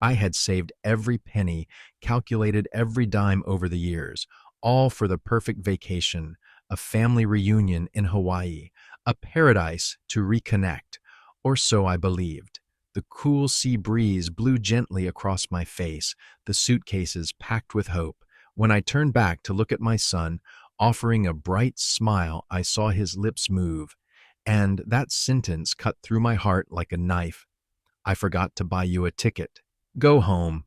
I had saved every penny, calculated every dime over the years, all for the perfect vacation, a family reunion in Hawaii, a paradise to reconnect, or so I believed. The cool sea breeze blew gently across my face, the suitcases packed with hope. When I turned back to look at my son, offering a bright smile, I saw his lips move, and that sentence cut through my heart like a knife. I forgot to buy you a ticket. Go home.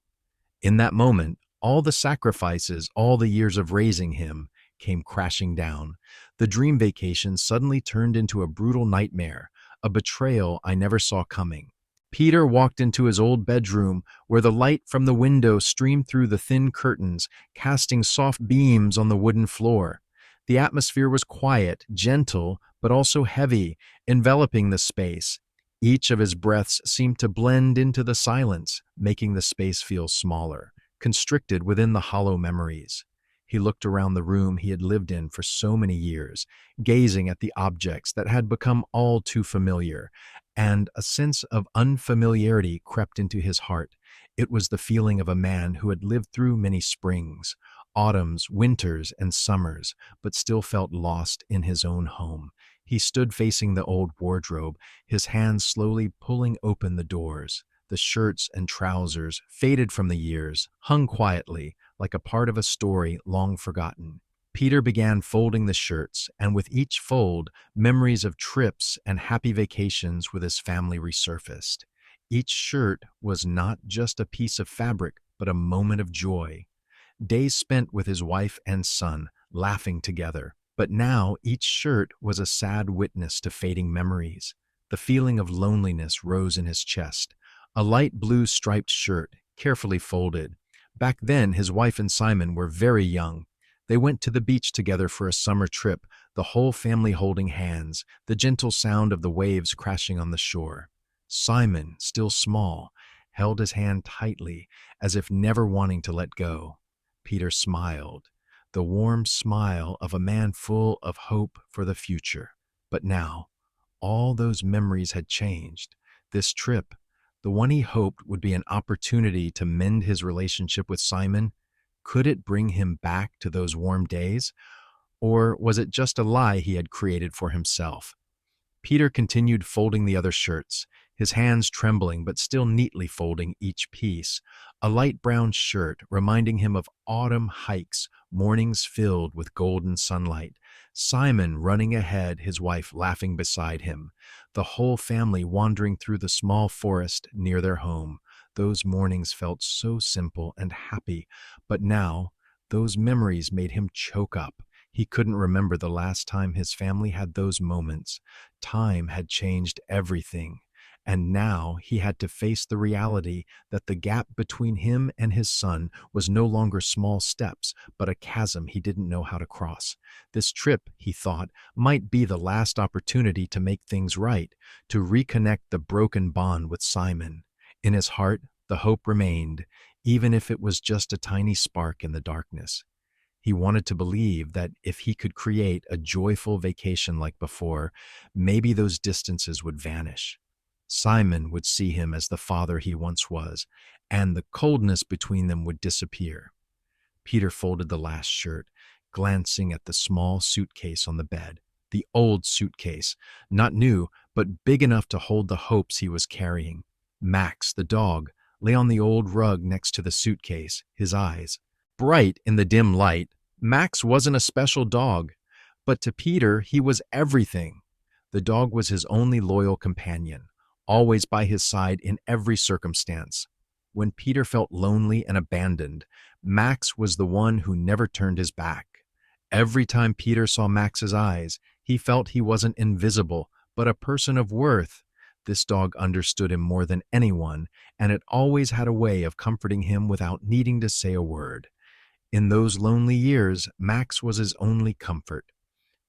In that moment, all the sacrifices, all the years of raising him, came crashing down. The dream vacation suddenly turned into a brutal nightmare, a betrayal I never saw coming. Peter walked into his old bedroom, where the light from the window streamed through the thin curtains, casting soft beams on the wooden floor. The atmosphere was quiet, gentle, but also heavy, enveloping the space. Each of his breaths seemed to blend into the silence, making the space feel smaller, constricted within the hollow memories. He looked around the room he had lived in for so many years, gazing at the objects that had become all too familiar, and a sense of unfamiliarity crept into his heart. It was the feeling of a man who had lived through many springs, autumns, winters, and summers, but still felt lost in his own home. He stood facing the old wardrobe, his hands slowly pulling open the doors. The shirts and trousers, faded from the years, hung quietly, like a part of a story long forgotten. Peter began folding the shirts, and with each fold, memories of trips and happy vacations with his family resurfaced. Each shirt was not just a piece of fabric, but a moment of joy. Days spent with his wife and son, laughing together. But now each shirt was a sad witness to fading memories. The feeling of loneliness rose in his chest. A light blue striped shirt, carefully folded. Back then, his wife and Simon were very young. They went to the beach together for a summer trip, the whole family holding hands, the gentle sound of the waves crashing on the shore. Simon, still small, held his hand tightly, as if never wanting to let go. Peter smiled, the warm smile of a man full of hope for the future. But now, all those memories had changed. This trip, the one he hoped would be an opportunity to mend his relationship with Simon, could it bring him back to those warm days? Or was it just a lie he had created for himself? Peter continued folding the other shirts, his hands trembling but still neatly folding each piece. A light brown shirt reminding him of autumn hikes, mornings filled with golden sunlight. Simon running ahead, his wife laughing beside him. The whole family wandering through the small forest near their home. Those mornings felt so simple and happy, but now those memories made him choke up. He couldn't remember the last time his family had those moments. Time had changed everything, and now he had to face the reality that the gap between him and his son was no longer small steps, but a chasm he didn't know how to cross. This trip, he thought, might be the last opportunity to make things right, to reconnect the broken bond with Simon. In his heart, the hope remained, even if it was just a tiny spark in the darkness. He wanted to believe that if he could create a joyful vacation like before, maybe those distances would vanish. Simon would see him as the father he once was, and the coldness between them would disappear. Peter folded the last shirt, glancing at the small suitcase on the bed. The old suitcase, not new, but big enough to hold the hopes he was carrying. Max, the dog, lay on the old rug next to the suitcase, his eyes bright in the dim light. Max wasn't a special dog, but to Peter he was everything. The dog was his only loyal companion, always by his side in every circumstance. When Peter felt lonely and abandoned, Max was the one who never turned his back. Every time Peter saw Max's eyes, he felt he wasn't invisible, but a person of worth. This dog understood him more than anyone, and it always had a way of comforting him without needing to say a word. In those lonely years, Max was his only comfort.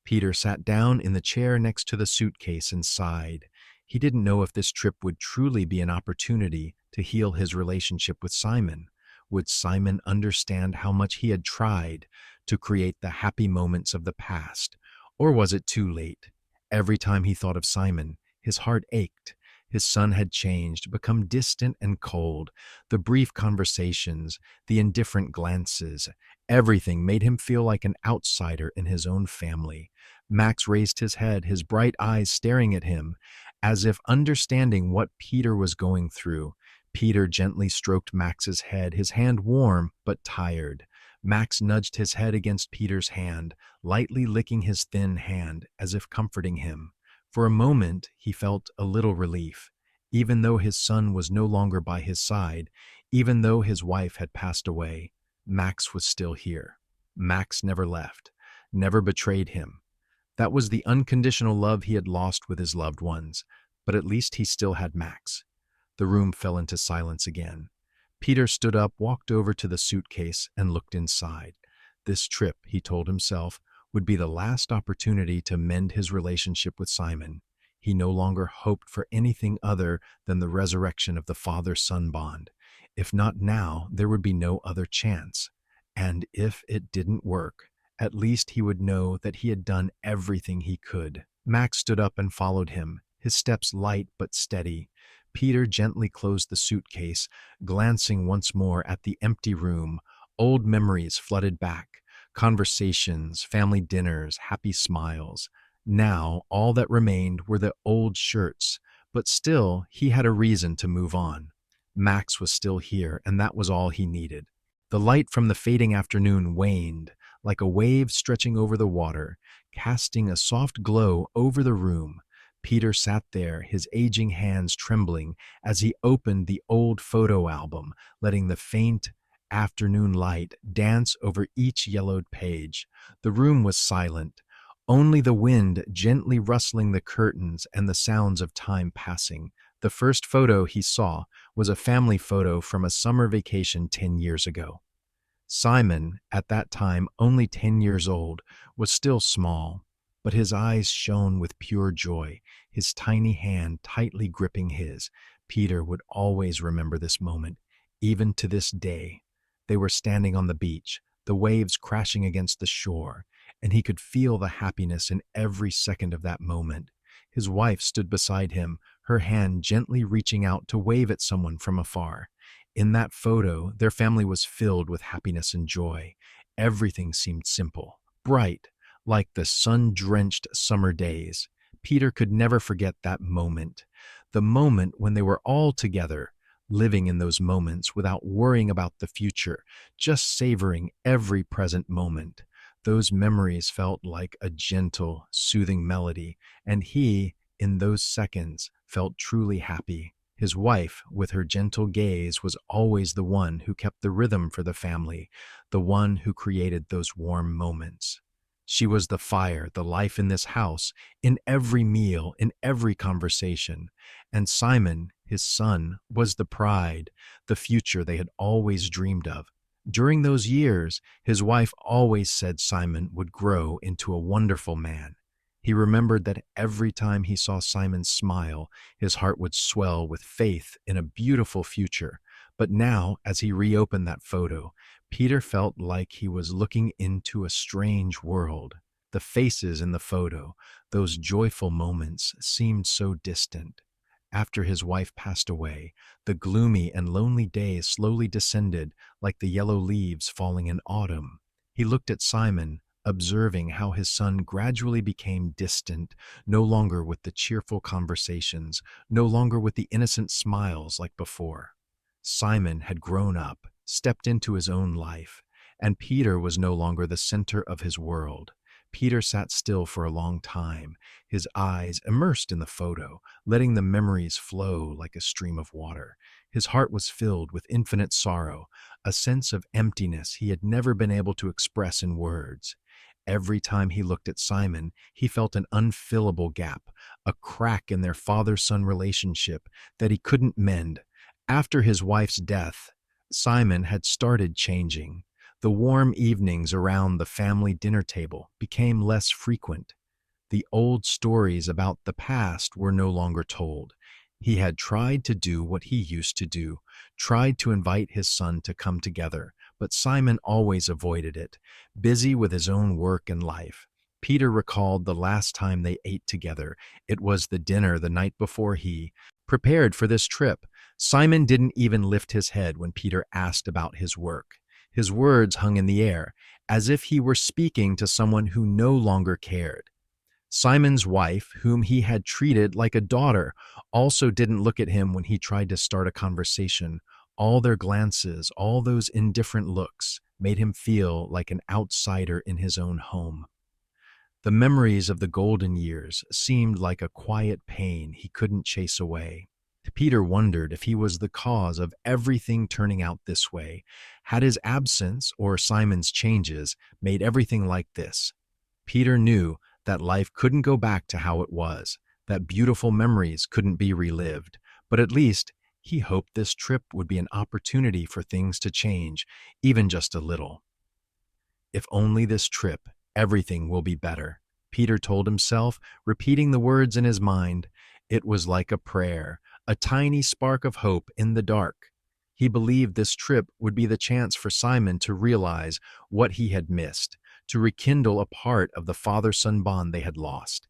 Peter sat down in the chair next to the suitcase and sighed. He didn't know if this trip would truly be an opportunity to heal his relationship with Simon. Would Simon understand how much he had tried to create the happy moments of the past? Or was it too late? Every time he thought of Simon, his heart ached. His son had changed, become distant and cold. The brief conversations, the indifferent glances, everything made him feel like an outsider in his own family. Max raised his head, his bright eyes staring at him, as if understanding what Peter was going through. Peter gently stroked Max's head, his hand warm but tired. Max nudged his head against Peter's hand, lightly licking his thin hand, as if comforting him. For a moment, he felt a little relief. Even though his son was no longer by his side, even though his wife had passed away, Max was still here. Max never left, never betrayed him. That was the unconditional love he had lost with his loved ones, but at least he still had Max. The room fell into silence again. Peter stood up, walked over to the suitcase, and looked inside. This trip, he told himself, would be the last opportunity to mend his relationship with Simon. He no longer hoped for anything other than the resurrection of the father-son bond. If not now, there would be no other chance. And if it didn't work, at least he would know that he had done everything he could. Max stood up and followed him, his steps light but steady. Peter gently closed the suitcase, glancing once more at the empty room. Old memories flooded back. Conversations, family dinners, happy smiles. Now, all that remained were the old shirts, but still, he had a reason to move on. Max was still here, and that was all he needed. The light from the fading afternoon waned, like a wave stretching over the water, casting a soft glow over the room. Peter sat there, his aging hands trembling as he opened the old photo album, letting the faint afternoon light dance over each yellowed page. The room was silent, only the wind gently rustling the curtains and the sounds of time passing. The first photo he saw was a family photo from a summer vacation 10 years ago. Simon, at that time only 10 years old, was still small, but his eyes shone with pure joy, his tiny hand tightly gripping his. Peter would always remember this moment, even to this day. They were standing on the beach, the waves crashing against the shore, and he could feel the happiness in every second of that moment. His wife stood beside him, her hand gently reaching out to wave at someone from afar. In that photo, their family was filled with happiness and joy. Everything seemed simple, bright, like the sun-drenched summer days. Peter could never forget that moment, the moment when they were all together, living in those moments without worrying about the future, just savoring every present moment. Those memories felt like a gentle, soothing melody, and he, in those seconds, felt truly happy. His wife, with her gentle gaze, was always the one who kept the rhythm for the family, the one who created those warm moments. She was the fire, the life in this house, in every meal, in every conversation. And Simon, his son, was the pride, the future they had always dreamed of. During those years, his wife always said Simon would grow into a wonderful man. He remembered that every time he saw Simon smile, his heart would swell with faith in a beautiful future. But now, as he reopened that photo, Peter felt like he was looking into a strange world. The faces in the photo, those joyful moments, seemed so distant. After his wife passed away, the gloomy and lonely days slowly descended like the yellow leaves falling in autumn. He looked at Simon, observing how his son gradually became distant, no longer with the cheerful conversations, no longer with the innocent smiles like before. Simon had grown up, stepped into his own life, and Peter was no longer the center of his world. Peter sat still for a long time, his eyes immersed in the photo, letting the memories flow like a stream of water. His heart was filled with infinite sorrow, a sense of emptiness he had never been able to express in words. Every time he looked at Simon, he felt an unfillable gap, a crack in their father-son relationship that he couldn't mend. After his wife's death, Simon had started changing. The warm evenings around the family dinner table became less frequent. The old stories about the past were no longer told. He had tried to do what he used to do, tried to invite his son to come together, but Simon always avoided it, busy with his own work and life. Peter recalled the last time they ate together. It was the dinner the night before he prepared for this trip. Simon didn't even lift his head when Peter asked about his work. His words hung in the air, as if he were speaking to someone who no longer cared. Simon's wife, whom he had treated like a daughter, also didn't look at him when he tried to start a conversation. All their glances, all those indifferent looks, made him feel like an outsider in his own home. The memories of the golden years seemed like a quiet pain he couldn't chase away. Peter wondered if he was the cause of everything turning out this way. Had his absence or Simon's changes made everything like this? Peter knew that life couldn't go back to how it was, that beautiful memories couldn't be relived, but at least he hoped this trip would be an opportunity for things to change, even just a little. If only this trip, everything will be better, Peter told himself, repeating the words in his mind. It was like a prayer, a tiny spark of hope in the dark. He believed this trip would be the chance for Simon to realize what he had missed, to rekindle a part of the father-son bond they had lost.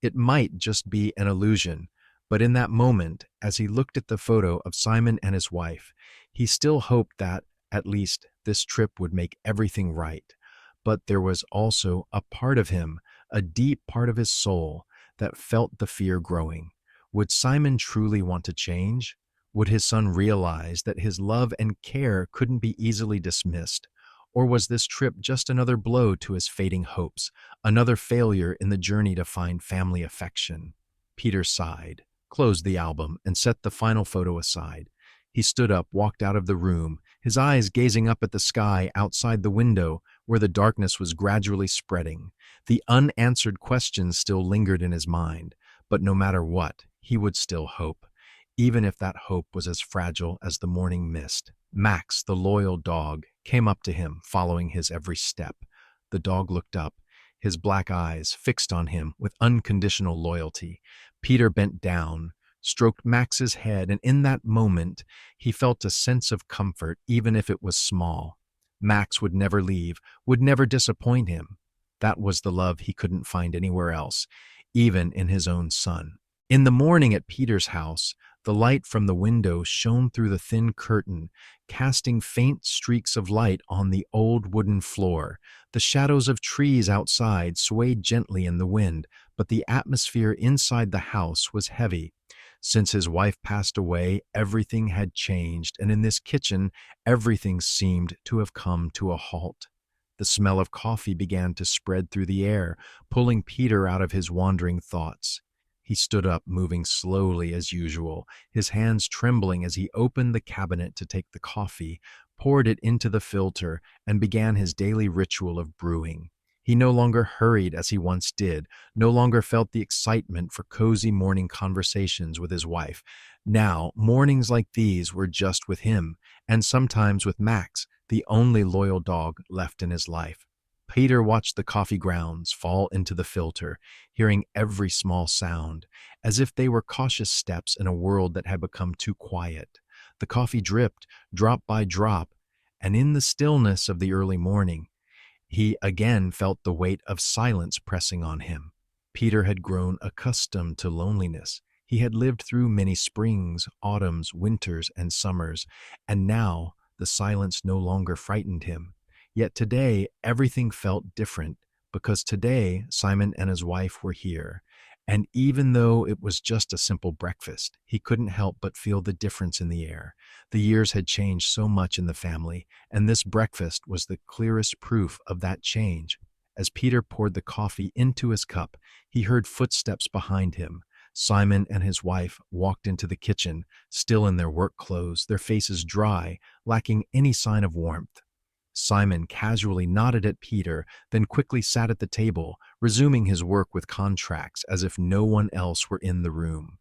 It might just be an illusion, but in that moment, as he looked at the photo of Simon and his wife, he still hoped that, at least, this trip would make everything right. But there was also a part of him, a deep part of his soul, that felt the fear growing. Would Simon truly want to change? Would his son realize that his love and care couldn't be easily dismissed? Or was this trip just another blow to his fading hopes, another failure in the journey to find family affection? Peter sighed, closed the album, and set the final photo aside. He stood up, walked out of the room, his eyes gazing up at the sky outside the window where the darkness was gradually spreading. The unanswered questions still lingered in his mind, but no matter what, he would still hope, even if that hope was as fragile as the morning mist. Max, the loyal dog, came up to him, following his every step. The dog looked up, his black eyes fixed on him with unconditional loyalty. Peter bent down, stroked Max's head, and in that moment, he felt a sense of comfort, even if it was small. Max would never leave, would never disappoint him. That was the love he couldn't find anywhere else, even in his own son. In the morning at Peter's house, the light from the window shone through the thin curtain, casting faint streaks of light on the old wooden floor. The shadows of trees outside swayed gently in the wind, but the atmosphere inside the house was heavy. Since his wife passed away, everything had changed, and in this kitchen, everything seemed to have come to a halt. The smell of coffee began to spread through the air, pulling Peter out of his wandering thoughts. He stood up, moving slowly as usual, his hands trembling as he opened the cabinet to take the coffee, poured it into the filter, and began his daily ritual of brewing. He no longer hurried as he once did, no longer felt the excitement for cozy morning conversations with his wife. Now, mornings like these were just with him, and sometimes with Max, the only loyal dog left in his life. Peter watched the coffee grounds fall into the filter, hearing every small sound, as if they were cautious steps in a world that had become too quiet. The coffee dripped, drop by drop, and in the stillness of the early morning, he again felt the weight of silence pressing on him. Peter had grown accustomed to loneliness. He had lived through many springs, autumns, winters, and summers, and now the silence no longer frightened him. Yet today, everything felt different, because today Simon and his wife were here. And even though it was just a simple breakfast, he couldn't help but feel the difference in the air. The years had changed so much in the family, and this breakfast was the clearest proof of that change. As Peter poured the coffee into his cup, he heard footsteps behind him. Simon and his wife walked into the kitchen, still in their work clothes, their faces dry, lacking any sign of warmth. Simon casually nodded at Peter, then quickly sat at the table, resuming his work with contracts as if no one else were in the room.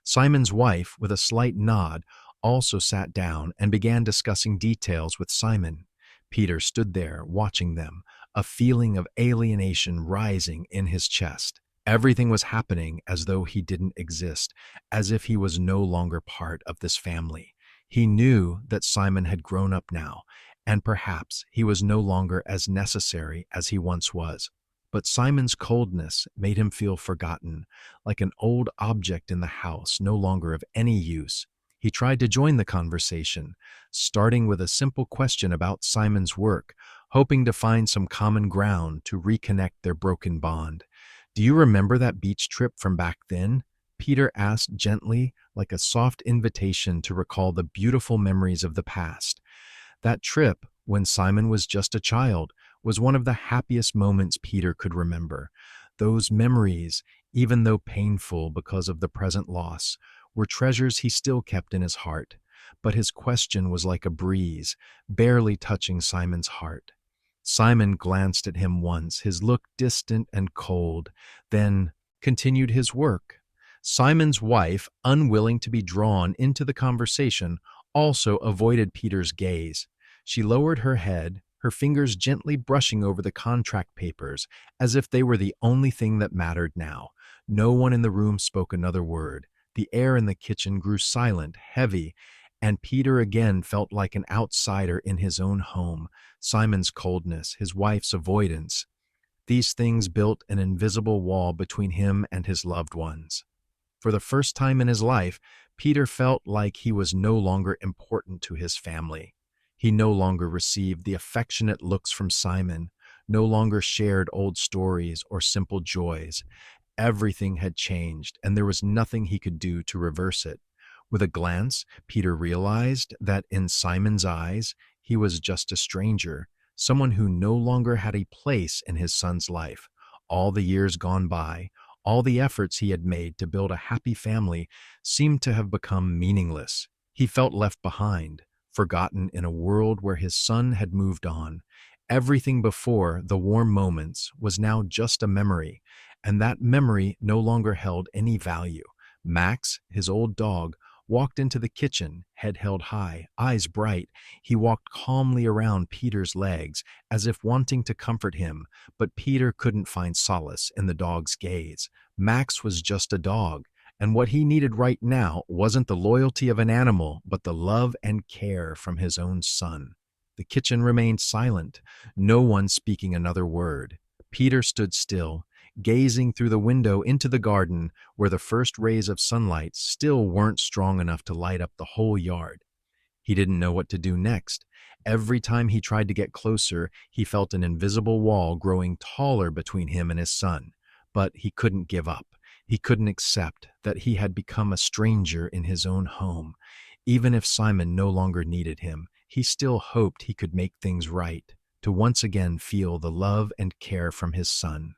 Simon's wife, with a slight nod, also sat down and began discussing details with Simon. Peter stood there, watching them, a feeling of alienation rising in his chest. Everything was happening as though he didn't exist, as if he was no longer part of this family. He knew that Simon had grown up now, and perhaps he was no longer as necessary as he once was. But Simon's coldness made him feel forgotten, like an old object in the house, no longer of any use. He tried to join the conversation, starting with a simple question about Simon's work, hoping to find some common ground to reconnect their broken bond. "Do you remember that beach trip from back then?" Peter asked gently, like a soft invitation to recall the beautiful memories of the past. That trip, when Simon was just a child, was one of the happiest moments Peter could remember. Those memories, even though painful because of the present loss, were treasures he still kept in his heart. But his question was like a breeze, barely touching Simon's heart. Simon glanced at him once, his look distant and cold, then continued his work. Simon's wife, unwilling to be drawn into the conversation, also avoided Peter's gaze. She lowered her head, her fingers gently brushing over the contract papers, as if they were the only thing that mattered now. No one in the room spoke another word. The air in the kitchen grew silent, heavy, and Peter again felt like an outsider in his own home. Simon's coldness, his wife's avoidance, these things built an invisible wall between him and his loved ones. For the first time in his life, Peter felt like he was no longer important to his family. He no longer received the affectionate looks from Simon, no longer shared old stories or simple joys. Everything had changed, and there was nothing he could do to reverse it. With a glance, Peter realized that in Simon's eyes, he was just a stranger, someone who no longer had a place in his son's life. All the years gone by, all the efforts he had made to build a happy family seemed to have become meaningless. He felt left behind, forgotten in a world where his son had moved on. Everything before the warm moments was now just a memory, and that memory no longer held any value. Max, his old dog, walked into the kitchen, head held high, eyes bright. He walked calmly around Peter's legs, as if wanting to comfort him, but Peter couldn't find solace in the dog's gaze. Max was just a dog, and what he needed right now wasn't the loyalty of an animal, but the love and care from his own son. The kitchen remained silent, no one speaking another word. Peter stood still, gazing through the window into the garden where the first rays of sunlight still weren't strong enough to light up the whole yard. He didn't know what to do next. Every time he tried to get closer, he felt an invisible wall growing taller between him and his son. But he couldn't give up. He couldn't accept that he had become a stranger in his own home. Even if Simon no longer needed him, he still hoped he could make things right, to once again feel the love and care from his son.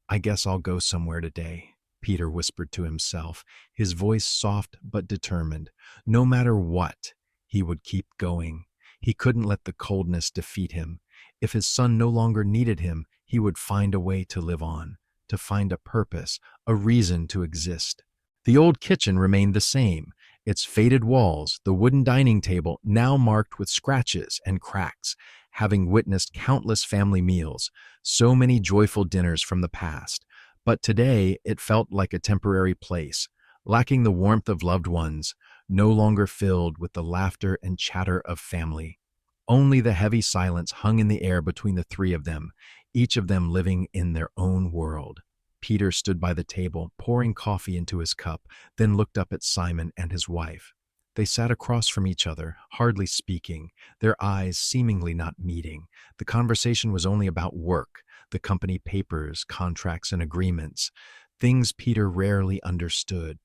"I guess I'll go somewhere today," Peter whispered to himself, his voice soft but determined. No matter what, he would keep going. He couldn't let the coldness defeat him. If his son no longer needed him, he would find a way to live on, to find a purpose, a reason to exist. The old kitchen remained the same, its faded walls, the wooden dining table now marked with scratches and cracks, having witnessed countless family meals, so many joyful dinners from the past. But today it felt like a temporary place, lacking the warmth of loved ones, no longer filled with the laughter and chatter of family. Only the heavy silence hung in the air between the three of them, each of them living in their own world. Peter stood by the table, pouring coffee into his cup, then looked up at Simon and his wife. They sat across from each other, hardly speaking, their eyes seemingly not meeting. The conversation was only about work, the company papers, contracts, and agreements, things Peter rarely understood.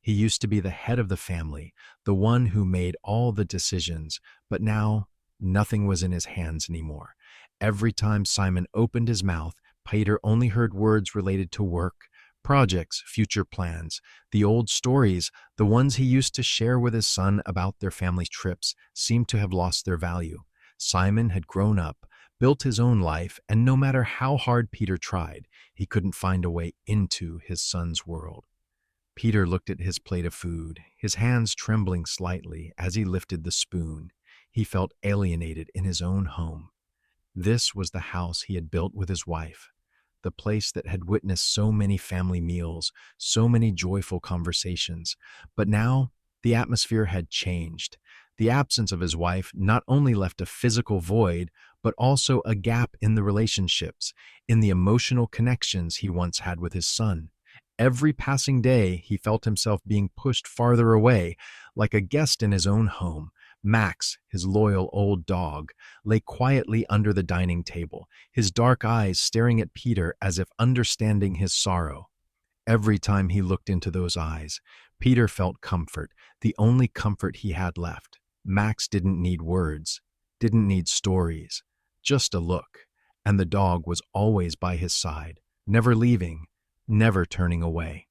He used to be the head of the family, the one who made all the decisions, but now nothing was in his hands anymore. Every time Simon opened his mouth, Peter only heard words related to work, projects, future plans. The old stories, the ones he used to share with his son about their family trips, seemed to have lost their value. Simon had grown up, built his own life, and no matter how hard Peter tried, he couldn't find a way into his son's world. Peter looked at his plate of food, his hands trembling slightly as he lifted the spoon. He felt alienated in his own home. This was the house he had built with his wife, the place that had witnessed so many family meals, so many joyful conversations. But now, the atmosphere had changed. The absence of his wife not only left a physical void, but also a gap in the relationships, in the emotional connections he once had with his son. Every passing day, he felt himself being pushed farther away, like a guest in his own home. Max, his loyal old dog, lay quietly under the dining table, his dark eyes staring at Peter as if understanding his sorrow. Every time he looked into those eyes, Peter felt comfort, the only comfort he had left. Max didn't need words, didn't need stories, just a look, and the dog was always by his side, never leaving, never turning away.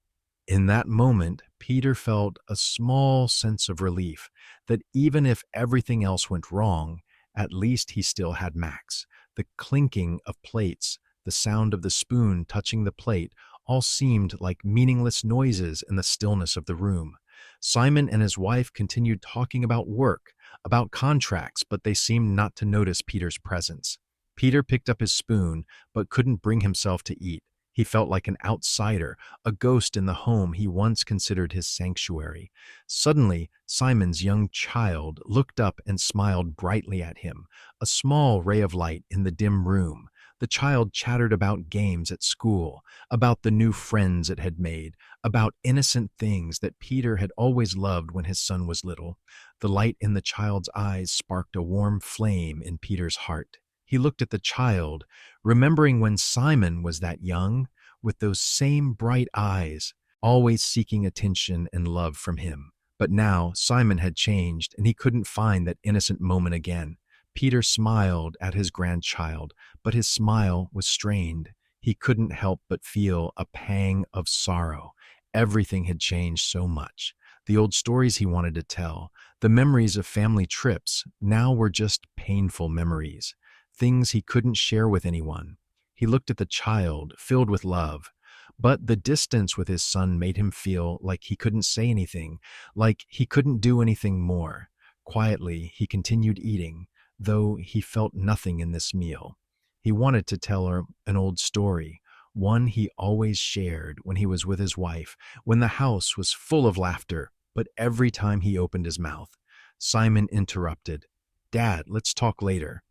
In that moment, Peter felt a small sense of relief that even if everything else went wrong, at least he still had Max. The clinking of plates, the sound of the spoon touching the plate, all seemed like meaningless noises in the stillness of the room. Simon and his wife continued talking about work, about contracts, but they seemed not to notice Peter's presence. Peter picked up his spoon, but couldn't bring himself to eat. He felt like an outsider, a ghost in the home he once considered his sanctuary. Suddenly, Simon's young child looked up and smiled brightly at him, a small ray of light in the dim room. The child chattered about games at school, about the new friends it had made, about innocent things that Peter had always loved when his son was little. The light in the child's eyes sparked a warm flame in Peter's heart. He looked at the child, remembering when Simon was that young, with those same bright eyes, always seeking attention and love from him. But now Simon had changed, and he couldn't find that innocent moment again. Peter smiled at his grandchild, but his smile was strained. He couldn't help but feel a pang of sorrow. Everything had changed so much. The old stories he wanted to tell, the memories of family trips, now were just painful memories, things he couldn't share with anyone. He looked at the child, filled with love, but the distance with his son made him feel like he couldn't say anything, like he couldn't do anything more. Quietly, he continued eating, though he felt nothing in this meal. He wanted to tell her an old story, one he always shared when he was with his wife, when the house was full of laughter, but every time he opened his mouth, Simon interrupted. "Dad, let's talk later."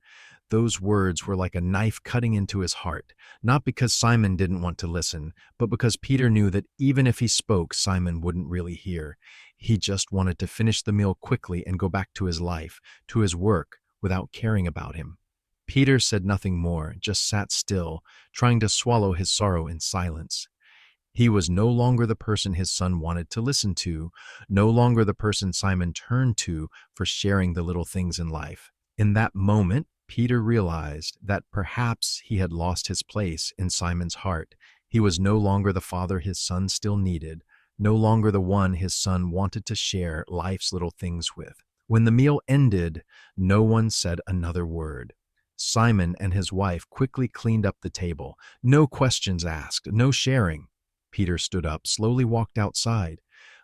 Those words were like a knife cutting into his heart, not because Simon didn't want to listen, but because Peter knew that even if he spoke, Simon wouldn't really hear. He just wanted to finish the meal quickly and go back to his life, to his work, without caring about him. Peter said nothing more, just sat still, trying to swallow his sorrow in silence. He was no longer the person his son wanted to listen to, no longer the person Simon turned to for sharing the little things in life. In that moment, Peter realized that perhaps he had lost his place in Simon's heart. He was no longer the father his son still needed, no longer the one his son wanted to share life's little things with. When the meal ended, no one said another word. Simon and his wife quickly cleaned up the table. No questions asked, no sharing. Peter stood up, slowly walked outside.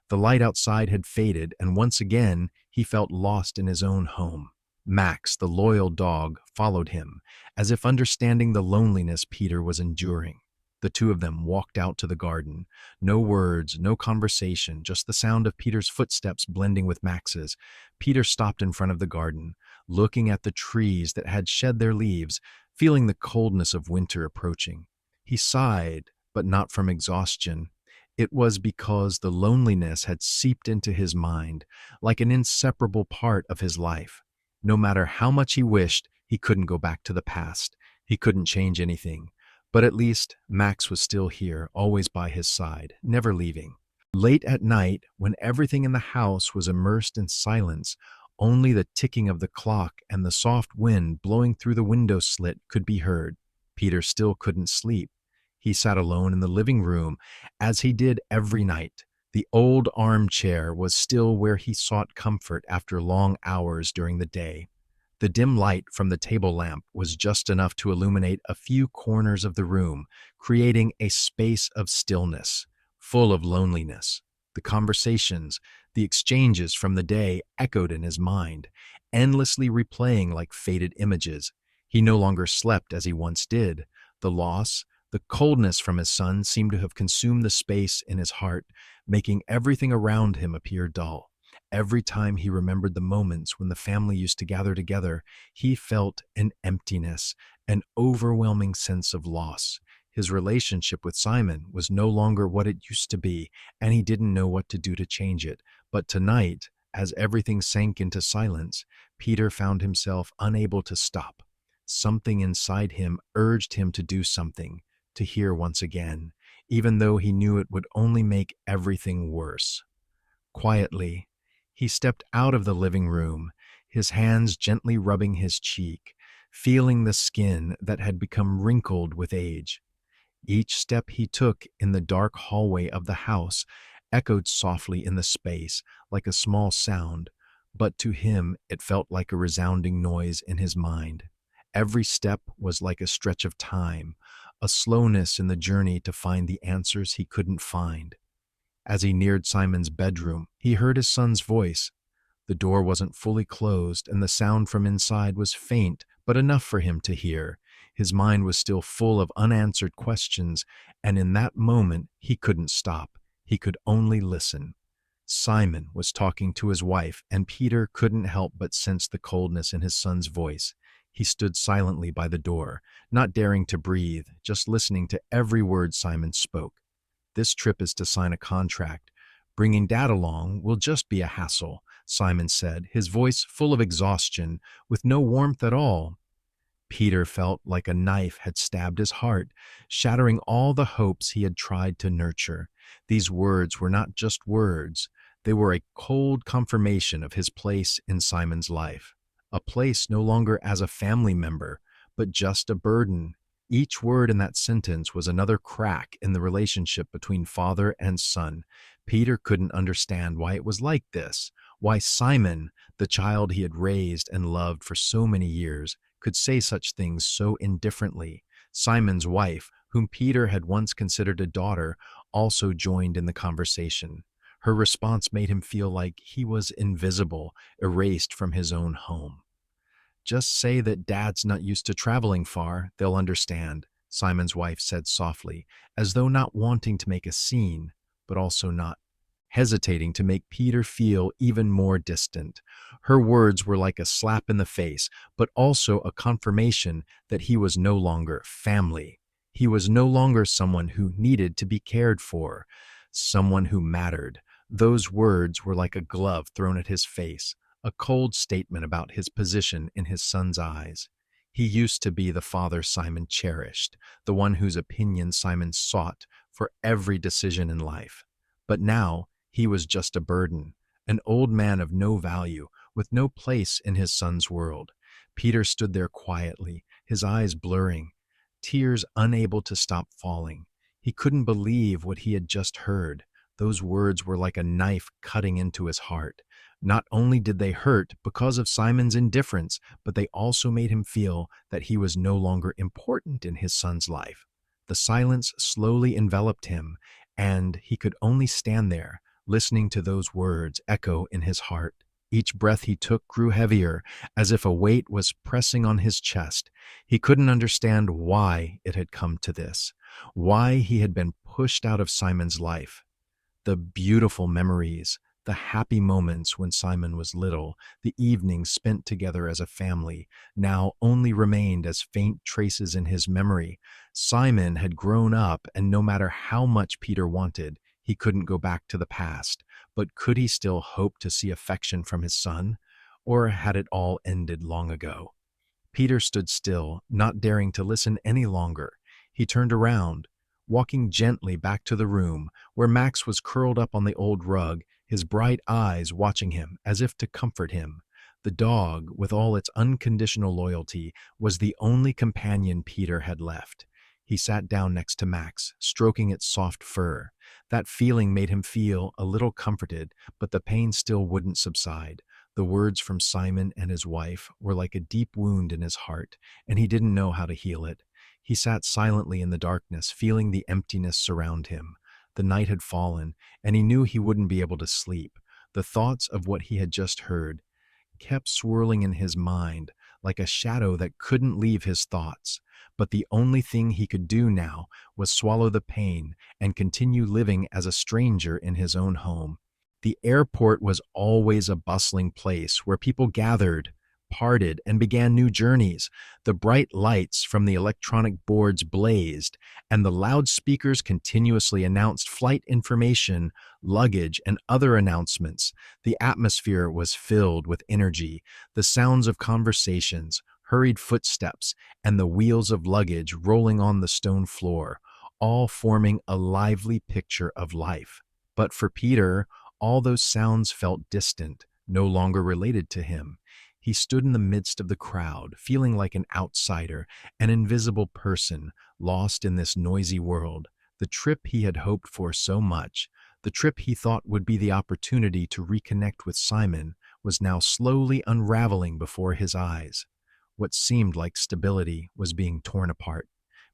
The light outside had faded, and once again he felt lost in his own home. Max, the loyal dog, followed him, as if understanding the loneliness Peter was enduring. The two of them walked out to the garden. No words, no conversation, just the sound of Peter's footsteps blending with Max's. Peter stopped in front of the garden, looking at the trees that had shed their leaves, feeling the coldness of winter approaching. He sighed, but not from exhaustion. It was because the loneliness had seeped into his mind, like an inseparable part of his life. No matter how much he wished, he couldn't go back to the past. He couldn't change anything. But at least Max was still here, always by his side, never leaving. Late at night, when everything in the house was immersed in silence, only the ticking of the clock and the soft wind blowing through the window slit could be heard. Peter still couldn't sleep. He sat alone in the living room, as he did every night. The old armchair was still where he sought comfort after long hours during the day. The dim light from the table lamp was just enough to illuminate a few corners of the room, creating a space of stillness, full of loneliness. The conversations, the exchanges from the day echoed in his mind, endlessly replaying like faded images. He no longer slept as he once did. The loss, the coldness from his son seemed to have consumed the space in his heart, making everything around him appear dull. every time he remembered the moments when the family used to gather together, he felt an emptiness, an overwhelming sense of loss. His relationship with Simon was no longer what it used to be, and he didn't know what to do to change it. But tonight, as everything sank into silence, Peter found himself unable to stop. Something inside him urged him to do something, to hear once again, even though he knew it would only make everything worse. Quietly, he stepped out of the living room, his hands gently rubbing his cheek, feeling the skin that had become wrinkled with age. Each step he took in the dark hallway of the house echoed softly in the space like a small sound, but to him it felt like a resounding noise in his mind. Every step was like a stretch of time, a slowness in the journey to find the answers he couldn't find. As he neared Simon's bedroom, he heard his son's voice. The door wasn't fully closed, and the sound from inside was faint, but enough for him to hear. His mind was still full of unanswered questions, and in that moment he couldn't stop. He could only listen. Simon was talking to his wife, and Peter couldn't help but sense the coldness in his son's voice. He stood silently by the door, not daring to breathe, just listening to every word Simon spoke. "This trip is to sign a contract. Bringing Dad along will just be a hassle," Simon said, his voice full of exhaustion, with no warmth at all. Peter felt like a knife had stabbed his heart, shattering all the hopes he had tried to nurture. These words were not just words, they were a cold confirmation of his place in Simon's life. A place no longer as a family member, but just a burden. Each word in that sentence was another crack in the relationship between father and son. Peter couldn't understand why it was like this, why Simon, the child he had raised and loved for so many years, could say such things so indifferently. Simon's wife, whom Peter had once considered a daughter, also joined in the conversation. Her response made him feel like he was invisible, erased from his own home. "Just say that Dad's not used to traveling far, they'll understand," Simon's wife said softly, as though not wanting to make a scene, but also not hesitating to make Peter feel even more distant. Her words were like a slap in the face, but also a confirmation that he was no longer family. He was no longer someone who needed to be cared for, someone who mattered. Those words were like a glove thrown at his face, a cold statement about his position in his son's eyes. He used to be the father Simon cherished, the one whose opinion Simon sought for every decision in life. But now he was just a burden, an old man of no value, with no place in his son's world. Peter stood there quietly, his eyes blurring, tears unable to stop falling. He couldn't believe what he had just heard. Those words were like a knife cutting into his heart. Not only did they hurt because of Simon's indifference, but they also made him feel that he was no longer important in his son's life. The silence slowly enveloped him, and he could only stand there, listening to those words echo in his heart. Each breath he took grew heavier, as if a weight was pressing on his chest. He couldn't understand why it had come to this, why he had been pushed out of Simon's life. The beautiful memories, the happy moments when Simon was little, the evenings spent together as a family, now only remained as faint traces in his memory. Simon had grown up, and no matter how much Peter wanted, he couldn't go back to the past. But could he still hope to see affection from his son? Or had it all ended long ago? Peter stood still, not daring to listen any longer. He turned around, walking gently back to the room where Max was curled up on the old rug, his bright eyes watching him as if to comfort him. The dog, with all its unconditional loyalty, was the only companion Peter had left. He sat down next to Max, stroking its soft fur. That feeling made him feel a little comforted, but the pain still wouldn't subside. The words from Simon and his wife were like a deep wound in his heart, and he didn't know how to heal it. He sat silently in the darkness, feeling the emptiness surround him. The night had fallen, and he knew he wouldn't be able to sleep. The thoughts of what he had just heard kept swirling in his mind, like a shadow that couldn't leave his thoughts. But the only thing he could do now was swallow the pain and continue living as a stranger in his own home. The airport was always a bustling place where people gathered, parted, and began new journeys. The bright lights from the electronic boards blazed, and the loudspeakers continuously announced flight information, luggage, and other announcements. The atmosphere was filled with energy, the sounds of conversations, hurried footsteps, and the wheels of luggage rolling on the stone floor, all forming a lively picture of life. But for Peter, all those sounds felt distant, no longer related to him. He stood in the midst of the crowd, feeling like an outsider, an invisible person, lost in this noisy world. The trip he had hoped for so much, the trip he thought would be the opportunity to reconnect with Simon, was now slowly unraveling before his eyes. What seemed like stability was being torn apart.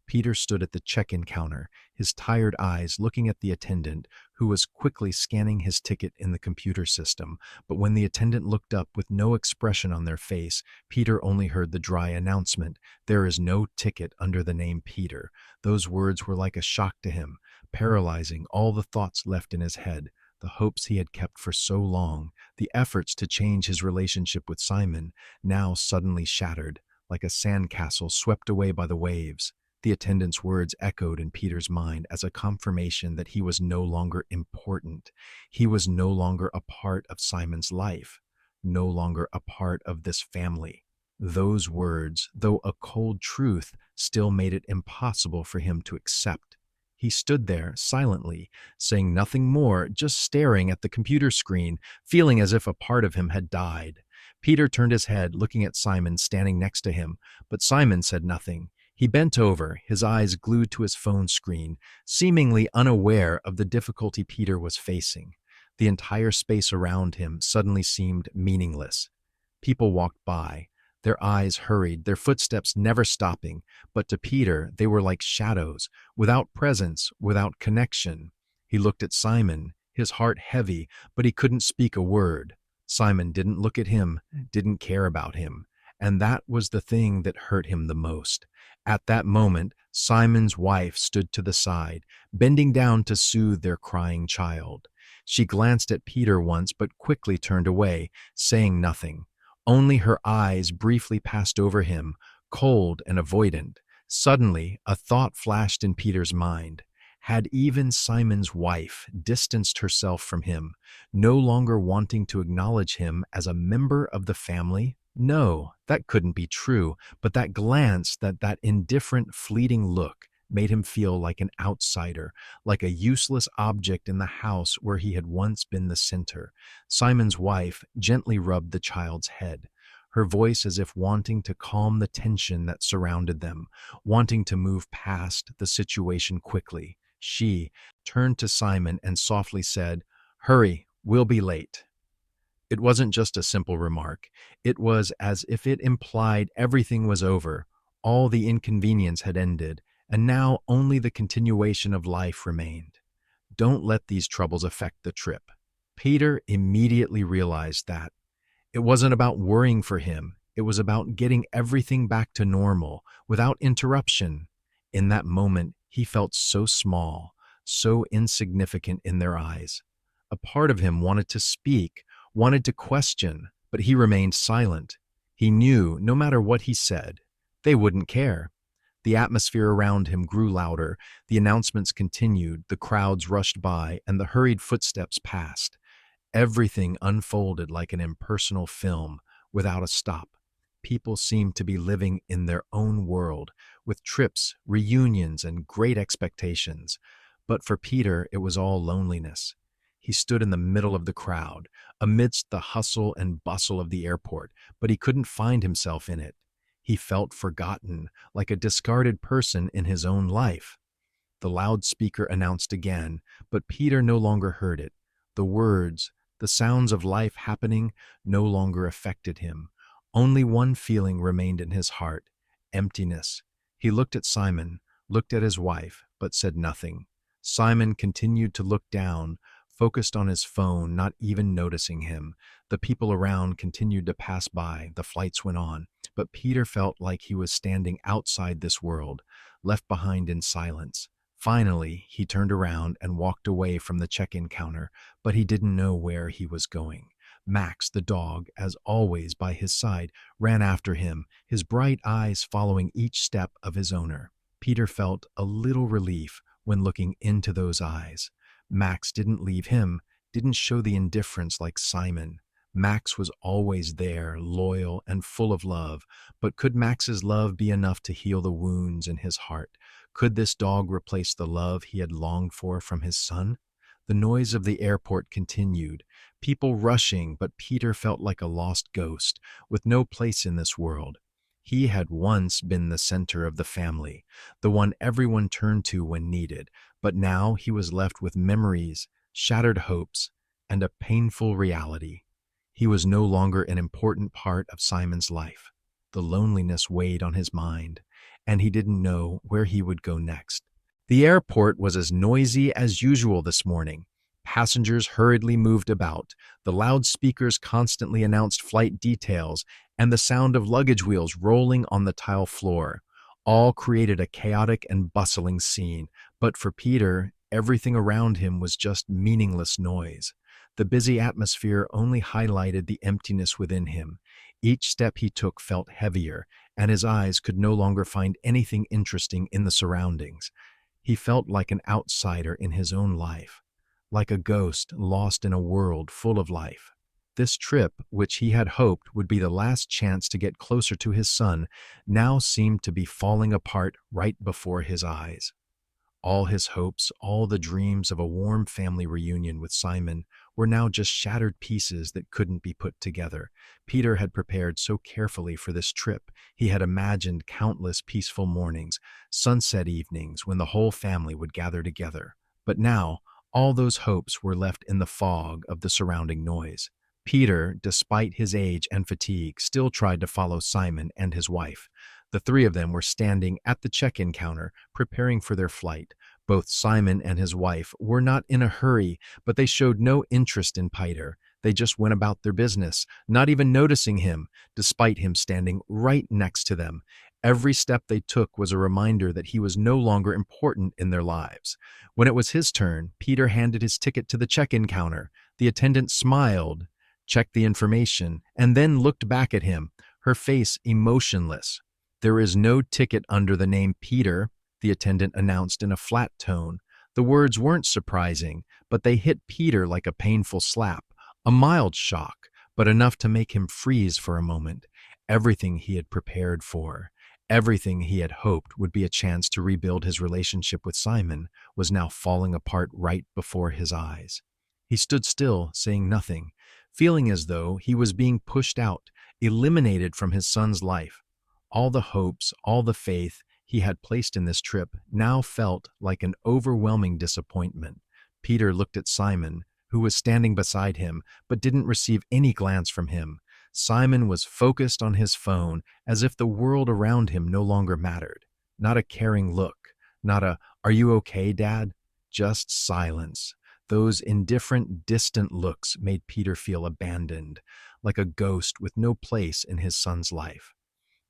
Peter stood at the check-in counter, his tired eyes looking at the attendant, who was quickly scanning his ticket in the computer system. But when the attendant looked up with no expression on their face, Peter only heard the dry announcement, "There is no ticket under the name Peter." Those words were like a shock to him, paralyzing all the thoughts left in his head, the hopes he had kept for so long, the efforts to change his relationship with Simon, now suddenly shattered, like a sandcastle swept away by the waves. The attendant's words echoed in Peter's mind as a confirmation that he was no longer important. He was no longer a part of Simon's life, no longer a part of this family. Those words, though a cold truth, still made it impossible for him to accept. He stood there silently, saying nothing more, just staring at the computer screen, feeling as if a part of him had died. Peter turned his head, looking at Simon standing next to him, but Simon said nothing. He bent over, his eyes glued to his phone screen, seemingly unaware of the difficulty Peter was facing. The entire space around him suddenly seemed meaningless. People walked by. Their eyes hurried, their footsteps never stopping, but to Peter they were like shadows, without presence, without connection. He looked at Simon, his heart heavy, but he couldn't speak a word. Simon didn't look at him, didn't care about him, and that was the thing that hurt him the most. At that moment, Simon's wife stood to the side, bending down to soothe their crying child. She glanced at Peter once but quickly turned away, saying nothing. Only her eyes briefly passed over him, cold and avoidant. Suddenly, a thought flashed in Peter's mind. Had even Simon's wife distanced herself from him, no longer wanting to acknowledge him as a member of the family? No, that couldn't be true, but that glance, that indifferent, fleeting look, made him feel like an outsider, like a useless object in the house where he had once been the center. Simon's wife gently rubbed the child's head, her voice as if wanting to calm the tension that surrounded them, wanting to move past the situation quickly. She turned to Simon and softly said, "Hurry, we'll be late." It wasn't just a simple remark. It was as if it implied everything was over, all the inconvenience had ended, and now only the continuation of life remained. Don't let these troubles affect the trip. Peter immediately realized that. It wasn't about worrying for him. It was about getting everything back to normal, without interruption. In that moment, he felt so small, so insignificant in their eyes. A part of him wanted to speak, wanted to question, but he remained silent. He knew, no matter what he said, they wouldn't care. The atmosphere around him grew louder, the announcements continued, the crowds rushed by, and the hurried footsteps passed. Everything unfolded like an impersonal film, without a stop. People seemed to be living in their own world, with trips, reunions, and great expectations. But for Peter, it was all loneliness. He stood in the middle of the crowd, amidst the hustle and bustle of the airport, but he couldn't find himself in it. He felt forgotten, like a discarded person in his own life. The loudspeaker announced again, but Peter no longer heard it. The words, the sounds of life happening, no longer affected him. Only one feeling remained in his heart: emptiness. He looked at Simon, looked at his wife, but said nothing. Simon continued to look down, focused on his phone, not even noticing him. The people around continued to pass by, the flights went on, but Peter felt like he was standing outside this world, left behind in silence. Finally, he turned around and walked away from the check-in counter, but he didn't know where he was going. Max, the dog, as always by his side, ran after him, his bright eyes following each step of his owner. Peter felt a little relief when looking into those eyes. Max didn't leave him, didn't show the indifference like Simon. Max was always there, loyal and full of love, but could Max's love be enough to heal the wounds in his heart? Could this dog replace the love he had longed for from his son? The noise of the airport continued, people rushing, but Peter felt like a lost ghost, with no place in this world. He had once been the center of the family, the one everyone turned to when needed, but now he was left with memories, shattered hopes, and a painful reality. He was no longer an important part of Simon's life. The loneliness weighed on his mind, and he didn't know where he would go next. The airport was as noisy as usual this morning. Passengers hurriedly moved about. The loudspeakers constantly announced flight details, and the sound of luggage wheels rolling on the tile floor. All created a chaotic and bustling scene, but for Peter, everything around him was just meaningless noise. The busy atmosphere only highlighted the emptiness within him. Each step he took felt heavier, and his eyes could no longer find anything interesting in the surroundings. He felt like an outsider in his own life, like a ghost lost in a world full of life. This trip, which he had hoped would be the last chance to get closer to his son, now seemed to be falling apart right before his eyes. All his hopes, all the dreams of a warm family reunion with Simon were now just shattered pieces that couldn't be put together. Peter had prepared so carefully for this trip. He had imagined countless peaceful mornings, sunset evenings when the whole family would gather together. But now, all those hopes were left in the fog of the surrounding noise. Peter, despite his age and fatigue, still tried to follow Simon and his wife. The three of them were standing at the check-in counter, preparing for their flight. Both Simon and his wife were not in a hurry, but they showed no interest in Peter. They just went about their business, not even noticing him, despite him standing right next to them. Every step they took was a reminder that he was no longer important in their lives. When it was his turn, Peter handed his ticket to the check-in counter. The attendant smiled, checked the information, and then looked back at him, her face emotionless. "There is no ticket under the name Peter," the attendant announced in a flat tone. The words weren't surprising, but they hit Peter like a painful slap, a mild shock, but enough to make him freeze for a moment. Everything he had prepared for, everything he had hoped would be a chance to rebuild his relationship with Simon, was now falling apart right before his eyes. He stood still, saying nothing, feeling as though he was being pushed out, eliminated from his son's life. All the hopes, all the faith he had placed in this trip now felt like an overwhelming disappointment. Peter looked at Simon, who was standing beside him, but didn't receive any glance from him. Simon was focused on his phone, as if the world around him no longer mattered. Not a caring look, not a "Are you okay, Dad?" Just silence. Those indifferent, distant looks made Peter feel abandoned, like a ghost with no place in his son's life.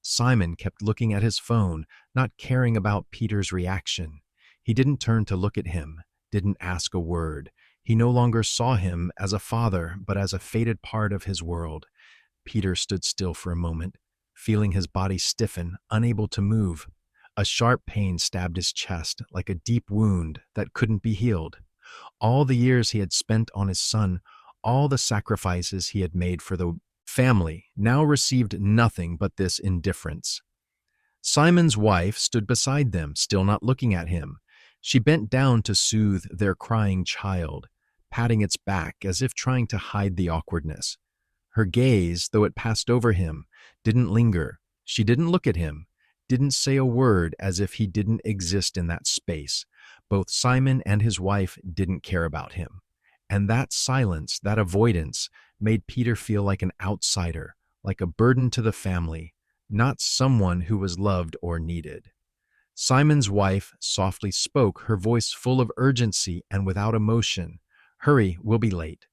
Simon kept looking at his phone, not caring about Peter's reaction. He didn't turn to look at him, didn't ask a word. He no longer saw him as a father, but as a faded part of his world. Peter stood still for a moment, feeling his body stiffen, unable to move. A sharp pain stabbed his chest, like a deep wound that couldn't be healed. All the years he had spent on his son, all the sacrifices he had made for the family, now received nothing but this indifference. Simon's wife stood beside them, still not looking at him. She bent down to soothe their crying child, patting its back as if trying to hide the awkwardness. Her gaze, though it passed over him, didn't linger. She didn't look at him, didn't say a word, as if he didn't exist in that space. Both Simon and his wife didn't care about him. And that silence, that avoidance, made Peter feel like an outsider, like a burden to the family, not someone who was loved or needed. Simon's wife softly spoke, her voice full of urgency and without emotion. "Hurry, we'll be late."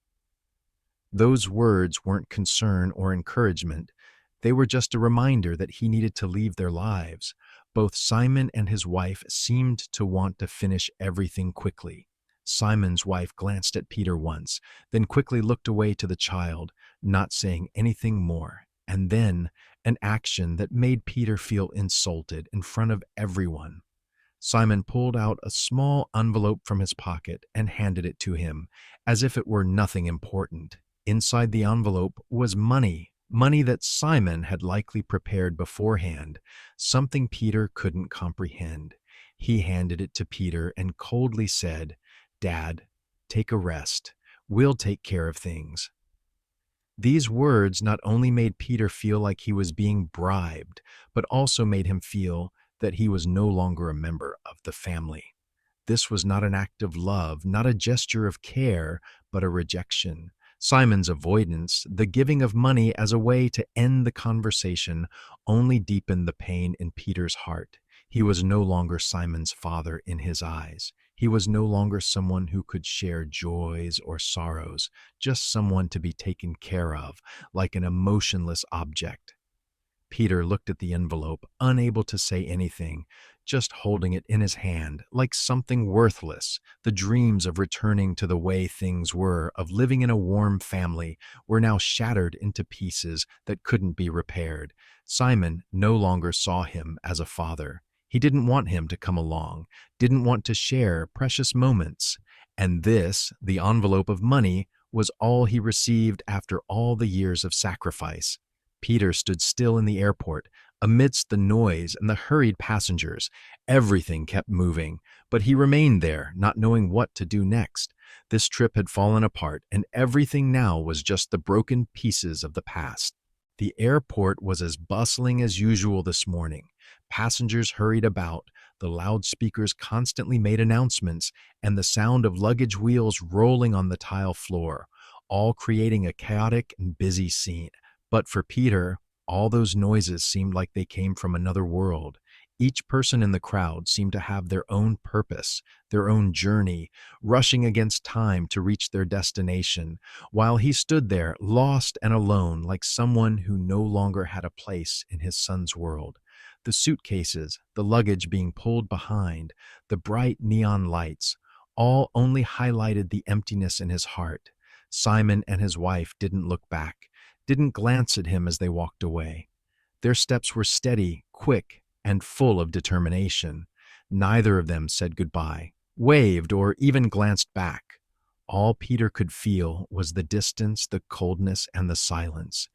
Those words weren't concern or encouragement. They were just a reminder that he needed to leave their lives. Both Simon and his wife seemed to want to finish everything quickly. Simon's wife glanced at Peter once, then quickly looked away to the child, not saying anything more. And then an action that made Peter feel insulted in front of everyone. Simon pulled out a small envelope from his pocket and handed it to him, as if it were nothing important. Inside the envelope was money, money that Simon had likely prepared beforehand, something Peter couldn't comprehend. He handed it to Peter and coldly said, "Dad, take a rest. We'll take care of things." These words not only made Peter feel like he was being bribed, but also made him feel that he was no longer a member of the family. This was not an act of love, not a gesture of care, but a rejection. Simon's avoidance, the giving of money as a way to end the conversation, only deepened the pain in Peter's heart. He was no longer Simon's father in his eyes. He was no longer someone who could share joys or sorrows, just someone to be taken care of, like an emotionless object. Peter looked at the envelope, unable to say anything, just holding it in his hand like something worthless. The dreams of returning to the way things were, of living in a warm family, were now shattered into pieces that couldn't be repaired. Simon no longer saw him as a father. He didn't want him to come along, didn't want to share precious moments. And this, the envelope of money, was all he received after all the years of sacrifice. Peter stood still in the airport, amidst the noise and the hurried passengers. Everything kept moving, but he remained there, not knowing what to do next. This trip had fallen apart, and everything now was just the broken pieces of the past. The airport was as bustling as usual this morning. Passengers hurried about, the loudspeakers constantly made announcements, and the sound of luggage wheels rolling on the tile floor, all creating a chaotic and busy scene. But for Peter, all those noises seemed like they came from another world. Each person in the crowd seemed to have their own purpose, their own journey, rushing against time to reach their destination, while he stood there, lost and alone, like someone who no longer had a place in his son's world. The suitcases, the luggage being pulled behind, the bright neon lights, all only highlighted the emptiness in his heart. Simon and his wife didn't look back, didn't glance at him as they walked away. Their steps were steady, quick, and full of determination. Neither of them said goodbye, waved, or even glanced back. All Peter could feel was the distance, the coldness, and the silence.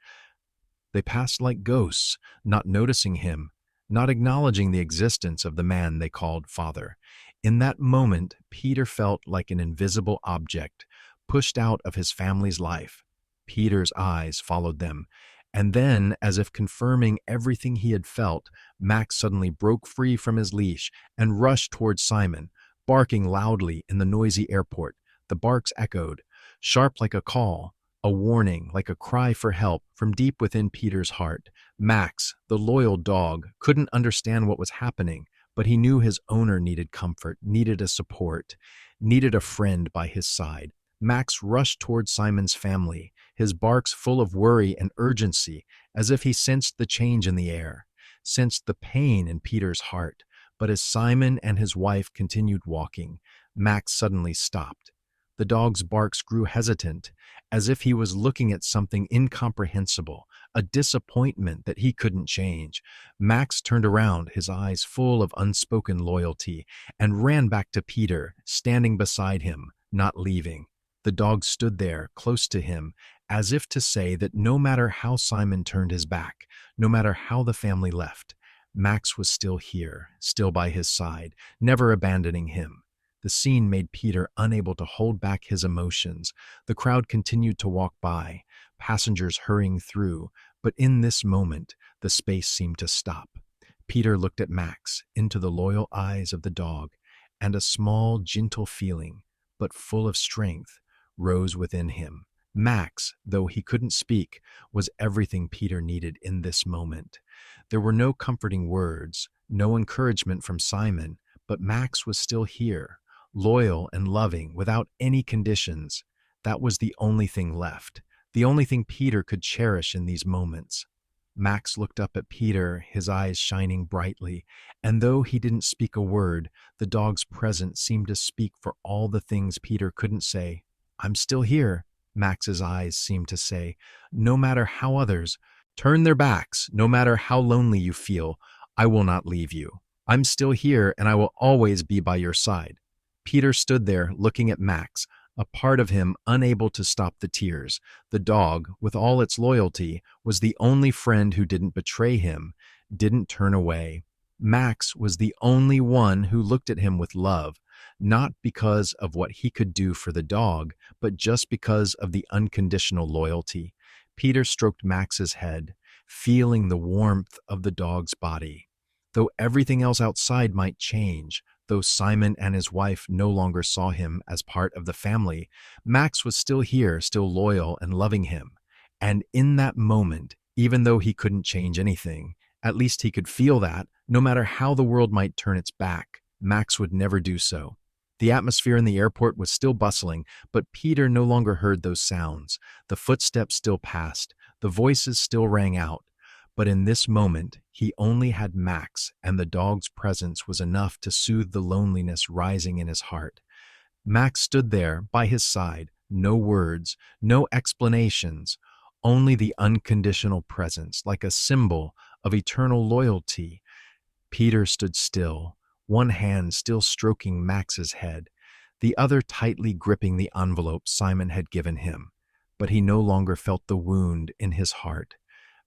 They passed like ghosts, not noticing him, not acknowledging the existence of the man they called father. In that moment, Peter felt like an invisible object, pushed out of his family's life. Peter's eyes followed them, and then, as if confirming everything he had felt, Max suddenly broke free from his leash and rushed towards Simon, barking loudly in the noisy airport. The barks echoed, sharp like a call, a warning like a cry for help from deep within Peter's heart. Max, the loyal dog, couldn't understand what was happening, but he knew his owner needed comfort, needed a support, needed a friend by his side. Max rushed towards Simon's family, his barks full of worry and urgency, as if he sensed the change in the air, sensed the pain in Peter's heart. But as Simon and his wife continued walking, Max suddenly stopped. The dog's barks grew hesitant, as if he was looking at something incomprehensible, a disappointment that he couldn't change. Max turned around, his eyes full of unspoken loyalty, and ran back to Peter, standing beside him, not leaving. The dog stood there, close to him, as if to say that no matter how Simon turned his back, no matter how the family left, Max was still here, still by his side, never abandoning him. The scene made Peter unable to hold back his emotions. The crowd continued to walk by, passengers hurrying through, but in this moment, the space seemed to stop. Peter looked at Max, into the loyal eyes of the dog, and a small, gentle feeling, but full of strength, rose within him. Max, though he couldn't speak, was everything Peter needed in this moment. There were no comforting words, no encouragement from Simon, but Max was still here, loyal and loving, without any conditions. That was the only thing left, the only thing Peter could cherish in these moments. Max looked up at Peter, his eyes shining brightly, and though he didn't speak a word, the dog's presence seemed to speak for all the things Peter couldn't say. "I'm still here," Max's eyes seemed to say, "no matter how others turn their backs, no matter how lonely you feel, I will not leave you. I'm still here and I will always be by your side." Peter stood there looking at Max, a part of him unable to stop the tears. The dog, with all its loyalty, was the only friend who didn't betray him, didn't turn away. Max was the only one who looked at him with love, not because of what he could do for the dog, but just because of the unconditional loyalty. Peter stroked Max's head, feeling the warmth of the dog's body. Though everything else outside might change, though Simon and his wife no longer saw him as part of the family, Max was still here, still loyal and loving him. And in that moment, even though he couldn't change anything, at least he could feel that, no matter how the world might turn its back, Max would never do so. The atmosphere in the airport was still bustling, but Peter no longer heard those sounds. The footsteps still passed, the voices still rang out. But in this moment, he only had Max, and the dog's presence was enough to soothe the loneliness rising in his heart. Max stood there by his side, no words, no explanations, only the unconditional presence, like a symbol of eternal loyalty. Peter stood still, one hand still stroking Max's head, the other tightly gripping the envelope Simon had given him. But he no longer felt the wound in his heart.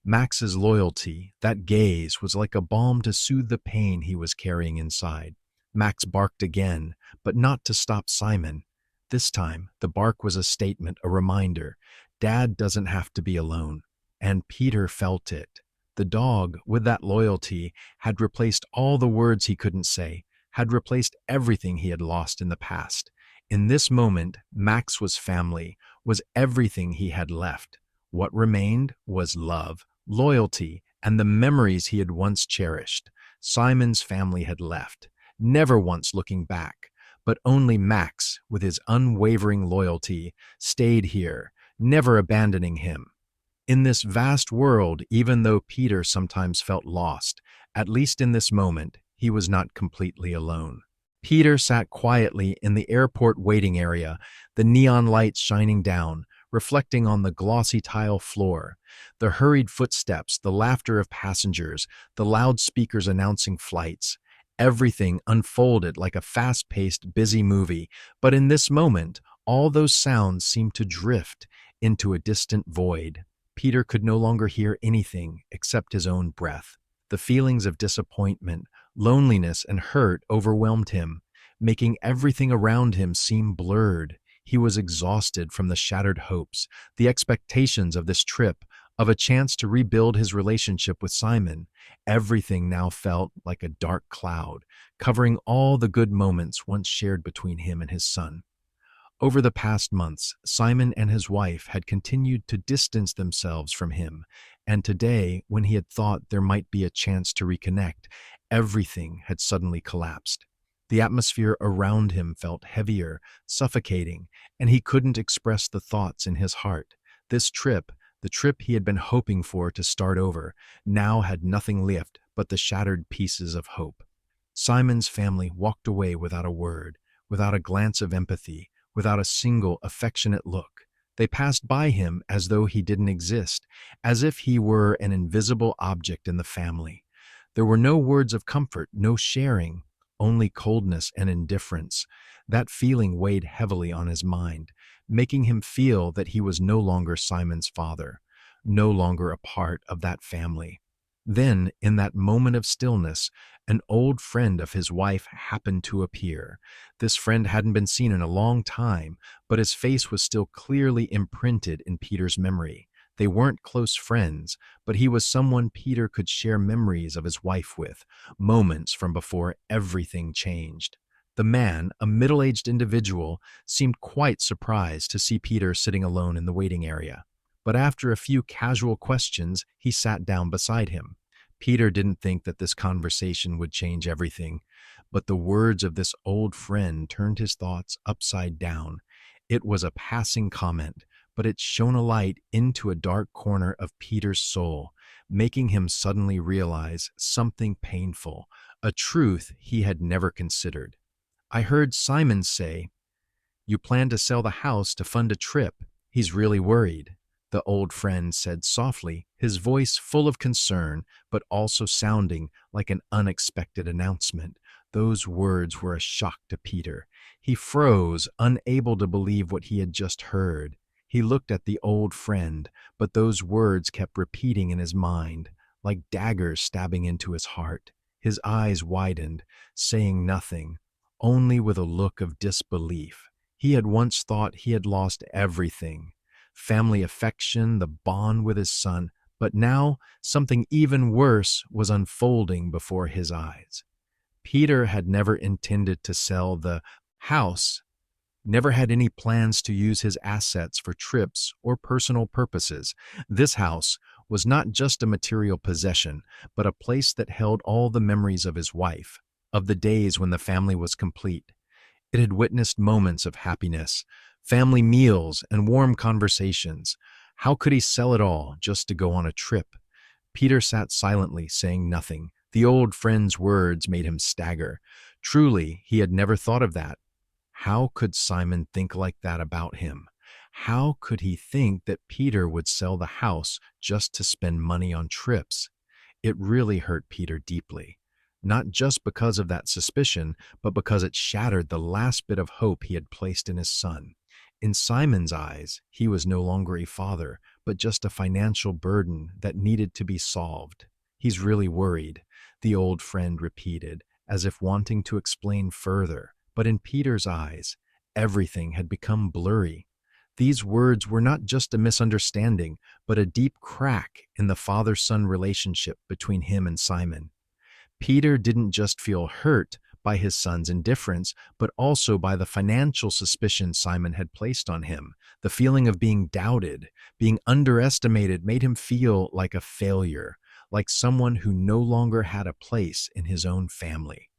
Max's loyalty, that gaze, was like a balm to soothe the pain he was carrying inside. Max barked again, but not to stop Simon. This time, the bark was a statement, a reminder. Dad doesn't have to be alone. And Peter felt it. The dog, with that loyalty, had replaced all the words he couldn't say, had replaced everything he had lost in the past. In this moment, Max was family, was everything he had left. What remained was love, loyalty, and the memories he had once cherished. Simon's family had left, never once looking back, but only Max, with his unwavering loyalty, stayed here, never abandoning him. In this vast world, even though Peter sometimes felt lost, at least in this moment, he was not completely alone. Peter sat quietly in the airport waiting area, the neon lights shining down, reflecting on the glossy tile floor, the hurried footsteps, the laughter of passengers, the loudspeakers announcing flights. Everything unfolded like a fast-paced, busy movie, but in this moment, all those sounds seemed to drift into a distant void. Peter could no longer hear anything except his own breath. The feelings of disappointment, loneliness, and hurt overwhelmed him, making everything around him seem blurred. He was exhausted from the shattered hopes, the expectations of this trip, of a chance to rebuild his relationship with Simon. Everything now felt like a dark cloud, covering all the good moments once shared between him and his son. Over the past months, Simon and his wife had continued to distance themselves from him, and today, when he had thought there might be a chance to reconnect, everything had suddenly collapsed. The atmosphere around him felt heavier, suffocating, and he couldn't express the thoughts in his heart. This trip, the trip he had been hoping for to start over, now had nothing left but the shattered pieces of hope. Simon's family walked away without a word, without a glance of empathy, without a single affectionate look. They passed by him as though he didn't exist, as if he were an invisible object in the family. There were no words of comfort, no sharing, only coldness and indifference. That feeling weighed heavily on his mind, making him feel that he was no longer Simon's father, no longer a part of that family. Then, in that moment of stillness, an old friend of his wife happened to appear. This friend hadn't been seen in a long time, but his face was still clearly imprinted in Peter's memory. They weren't close friends, but he was someone Peter could share memories of his wife with, moments from before everything changed. The man, a middle-aged individual, seemed quite surprised to see Peter sitting alone in the waiting area. But after a few casual questions, he sat down beside him. Peter didn't think that this conversation would change everything, but the words of this old friend turned his thoughts upside down. It was a passing comment, but it shone a light into a dark corner of Peter's soul, making him suddenly realize something painful, a truth he had never considered. I heard Simon say, "You plan to sell the house to fund a trip. He's really worried," the old friend said softly, his voice full of concern, but also sounding like an unexpected announcement. Those words were a shock to Peter. He froze, unable to believe what he had just heard. He looked at the old friend, but those words kept repeating in his mind, like daggers stabbing into his heart. His eyes widened, saying nothing, only with a look of disbelief. He had once thought he had lost everything, family affection, the bond with his son, but now something even worse was unfolding before his eyes. Peter had never intended to sell the house, never had any plans to use his assets for trips or personal purposes. This house was not just a material possession, but a place that held all the memories of his wife, of the days when the family was complete. It had witnessed moments of happiness, family meals, and warm conversations. How could he sell it all just to go on a trip? Peter sat silently, saying nothing. The old friend's words made him stagger. Truly, he had never thought of that. How could Simon think like that about him? How could he think that Peter would sell the house just to spend money on trips? It really hurt Peter deeply, not just because of that suspicion, but because it shattered the last bit of hope he had placed in his son. In Simon's eyes, he was no longer a father, but just a financial burden that needed to be solved. "He's really worried," the old friend repeated, as if wanting to explain further. But in Peter's eyes, everything had become blurry. These words were not just a misunderstanding, but a deep crack in the father-son relationship between him and Simon. Peter didn't just feel hurt by his son's indifference, but also by the financial suspicion Simon had placed on him. The feeling of being doubted, being underestimated, made him feel like a failure, like someone who no longer had a place in his own family.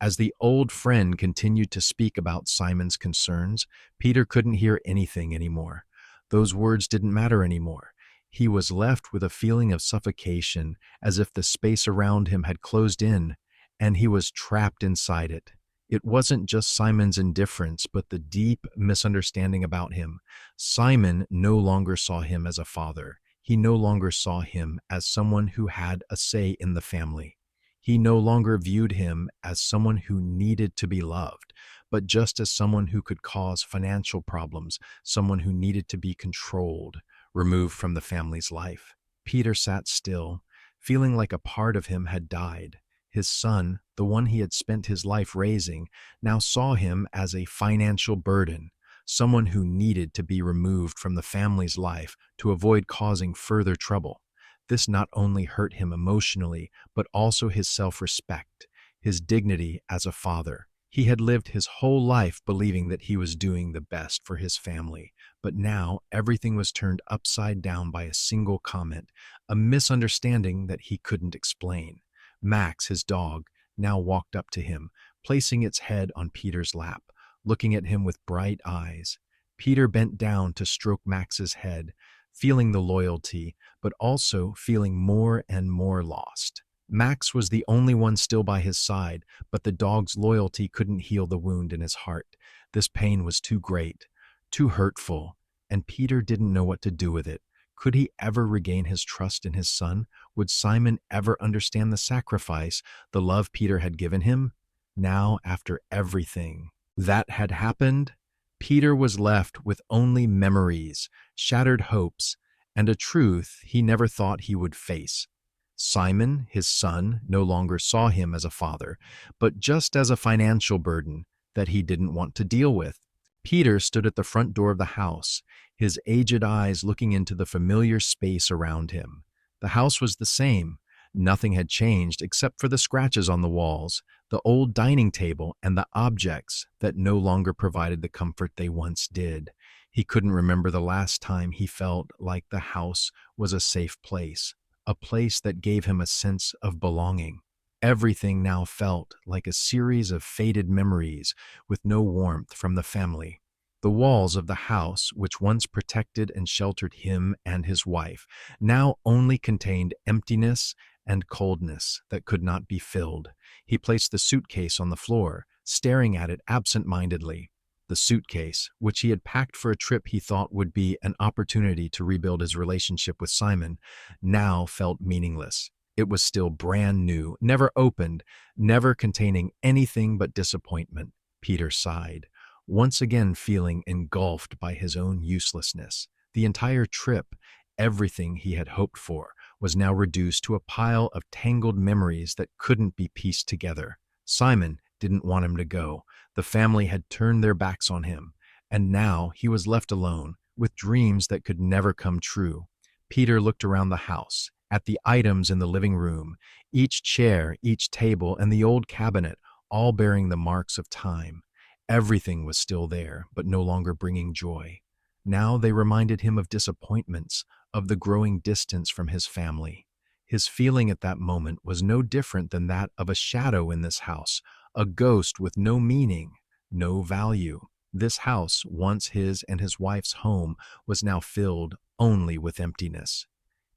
As the old friend continued to speak about Simon's concerns, Peter couldn't hear anything anymore. Those words didn't matter anymore. He was left with a feeling of suffocation, as if the space around him had closed in, and he was trapped inside it. It wasn't just Simon's indifference, but the deep misunderstanding about him. Simon no longer saw him as a father. He no longer saw him as someone who had a say in the family. He no longer viewed him as someone who needed to be loved, but just as someone who could cause financial problems, someone who needed to be controlled, removed from the family's life. Peter sat still, feeling like a part of him had died. His son, the one he had spent his life raising, now saw him as a financial burden, someone who needed to be removed from the family's life to avoid causing further trouble. This not only hurt him emotionally, but also his self-respect, his dignity as a father. He had lived his whole life believing that he was doing the best for his family, but now everything was turned upside down by a single comment, a misunderstanding that he couldn't explain. Max, his dog, now walked up to him, placing its head on Peter's lap, looking at him with bright eyes. Peter bent down to stroke Max's head, feeling the loyalty, but also feeling more and more lost. Max was the only one still by his side, but the dog's loyalty couldn't heal the wound in his heart. This pain was too great, too hurtful, and Peter didn't know what to do with it. Could he ever regain his trust in his son? Would Simon ever understand the sacrifice, the love Peter had given him? Now, after everything that had happened, Peter was left with only memories, shattered hopes, and a truth he never thought he would face. Simon, his son, no longer saw him as a father, but just as a financial burden that he didn't want to deal with. Peter stood at the front door of the house, his aged eyes looking into the familiar space around him. The house was the same. Nothing had changed except for the scratches on the walls, the old dining table, and the objects that no longer provided the comfort they once did. He couldn't remember the last time he felt like the house was a safe place, a place that gave him a sense of belonging. Everything now felt like a series of faded memories with no warmth from the family. The walls of the house, which once protected and sheltered him and his wife, now only contained emptiness and coldness that could not be filled. He placed the suitcase on the floor, staring at it absent-mindedly. The suitcase, which he had packed for a trip he thought would be an opportunity to rebuild his relationship with Simon, now felt meaningless. It was still brand new, never opened, never containing anything but disappointment. Peter sighed, once again feeling engulfed by his own uselessness. The entire trip, everything he had hoped for, was now reduced to a pile of tangled memories that couldn't be pieced together. Simon didn't want him to go. The family had turned their backs on him, and now he was left alone, with dreams that could never come true. Peter looked around the house, at the items in the living room, each chair, each table, and the old cabinet, all bearing the marks of time. Everything was still there, but no longer bringing joy. Now they reminded him of disappointments, of the growing distance from his family. His feeling at that moment was no different than that of a shadow in this house, a ghost with no meaning, no value. This house, once his and his wife's home, was now filled only with emptiness.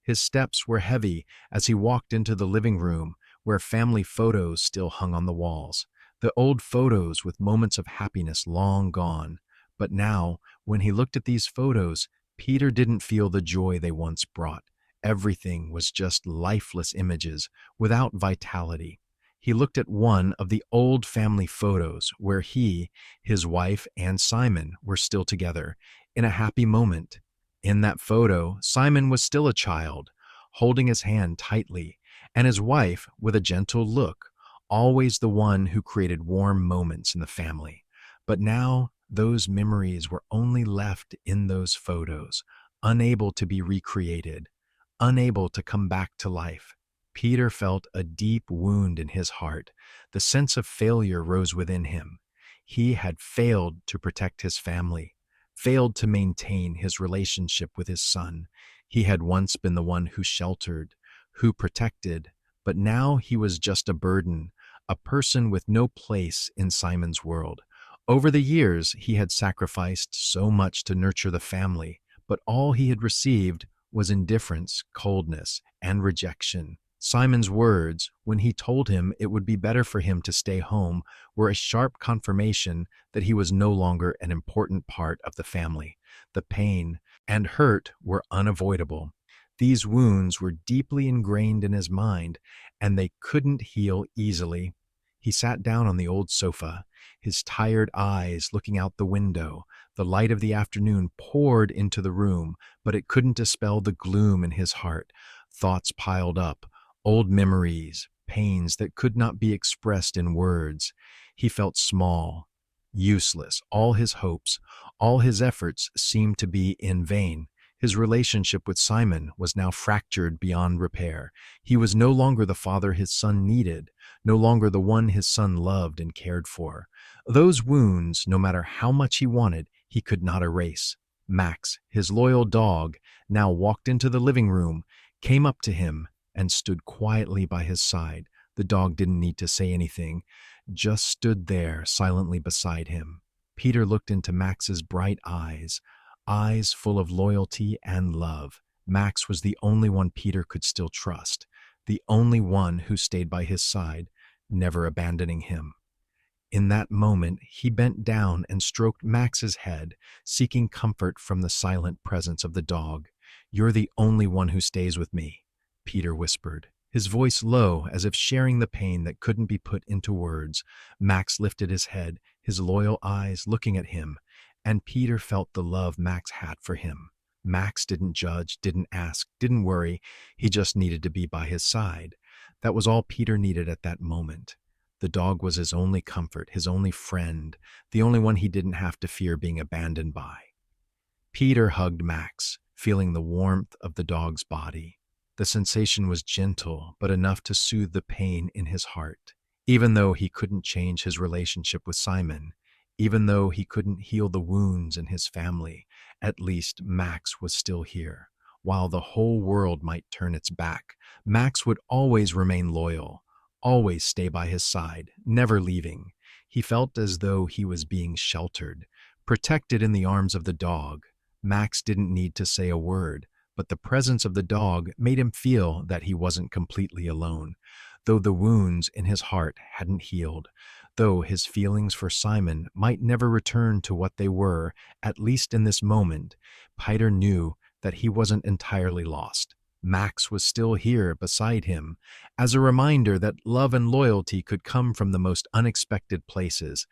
His steps were heavy as he walked into the living room, where family photos still hung on the walls. The old photos with moments of happiness long gone. But now, when he looked at these photos, Peter didn't feel the joy they once brought. Everything was just lifeless images, without vitality. He looked at one of the old family photos where he, his wife, and Simon were still together, in a happy moment. In that photo, Simon was still a child, holding his hand tightly, and his wife with a gentle look, always the one who created warm moments in the family. But now, those memories were only left in those photos, unable to be recreated, unable to come back to life. Peter felt a deep wound in his heart. The sense of failure rose within him. He had failed to protect his family, failed to maintain his relationship with his son. He had once been the one who sheltered, who protected, but now he was just a burden, a person with no place in Simon's world. Over the years, he had sacrificed so much to nurture the family, but all he had received was indifference, coldness, and rejection. Simon's words, when he told him it would be better for him to stay home, were a sharp confirmation that he was no longer an important part of the family. The pain and hurt were unavoidable. These wounds were deeply ingrained in his mind, and they couldn't heal easily. He sat down on the old sofa, his tired eyes looking out the window. The light of the afternoon poured into the room, but it couldn't dispel the gloom in his heart. Thoughts piled up, old memories, pains that could not be expressed in words. He felt small, useless. All his hopes, all his efforts seemed to be in vain. His relationship with Simon was now fractured beyond repair. He was no longer the father his son needed, no longer the one his son loved and cared for. Those wounds, no matter how much he wanted, he could not erase. Max, his loyal dog, now walked into the living room, came up to him, and stood quietly by his side. The dog didn't need to say anything, just stood there silently beside him. Peter looked into Max's bright eyes, eyes full of loyalty and love. Max was the only one Peter could still trust, the only one who stayed by his side, never abandoning him. In that moment, he bent down and stroked Max's head, seeking comfort from the silent presence of the dog. "You're the only one who stays with me," Peter whispered, his voice low as if sharing the pain that couldn't be put into words. Max lifted his head, his loyal eyes looking at him, and Peter felt the love Max had for him. Max didn't judge, didn't ask, didn't worry. He just needed to be by his side. That was all Peter needed at that moment. The dog was his only comfort, his only friend, the only one he didn't have to fear being abandoned by. Peter hugged Max, feeling the warmth of the dog's body. The sensation was gentle, but enough to soothe the pain in his heart. Even though he couldn't change his relationship with Simon, even though he couldn't heal the wounds in his family, at least Max was still here. While the whole world might turn its back, Max would always remain loyal, always stay by his side, never leaving. He felt as though he was being sheltered, Protected in the arms of the dog, Max didn't need to say a word, but the presence of the dog made him feel that he wasn't completely alone, though the wounds in his heart hadn't healed, though his feelings for Simon might never return to what they were, at least in this moment. Peter knew that he wasn't entirely lost. Max was still here beside him, as a reminder that love and loyalty could come from the most unexpected places,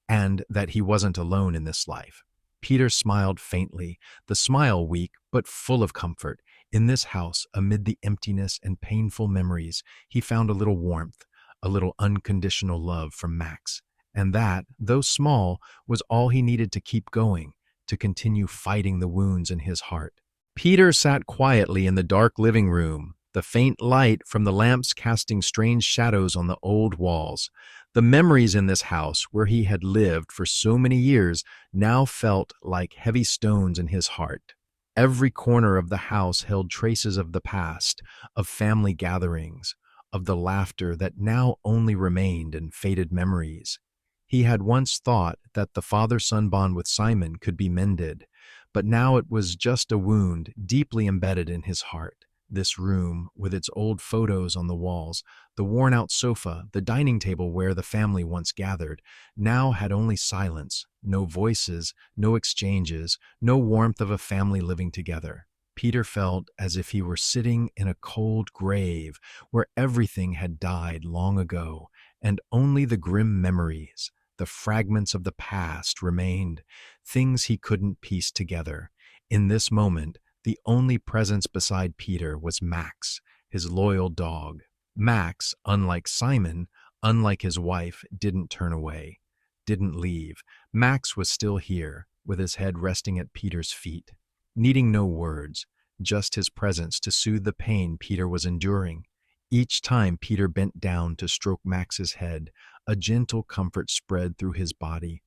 and that he wasn't alone in this life. Peter smiled faintly, the smile weak but full of comfort. In this house, amid the emptiness and painful memories, he found a little warmth, a little unconditional love from Max. And that, though small, was all he needed to keep going, to continue fighting the wounds in his heart. Peter sat quietly in the dark living room, the faint light from the lamps casting strange shadows on the old walls. The memories in this house, where he had lived for so many years, now felt like heavy stones in his heart. Every corner of the house held traces of the past, of family gatherings, of the laughter that now only remained in faded memories. He had once thought that the father-son bond with Simon could be mended, but now it was just a wound deeply embedded in his heart. This room, with its old photos on the walls, the worn-out sofa, the dining table where the family once gathered, now had only silence, no voices, no exchanges, no warmth of a family living together. Peter felt as if he were sitting in a cold grave where everything had died long ago, and only the grim memories, the fragments of the past remained, things he couldn't piece together. In this moment, the only presence beside Peter was Max, his loyal dog. Max, unlike Simon, unlike his wife, didn't turn away, didn't leave. Max was still here, with his head resting at Peter's feet, needing no words, just his presence to soothe the pain Peter was enduring. Each time Peter bent down to stroke Max's head, a gentle comfort spread through his body,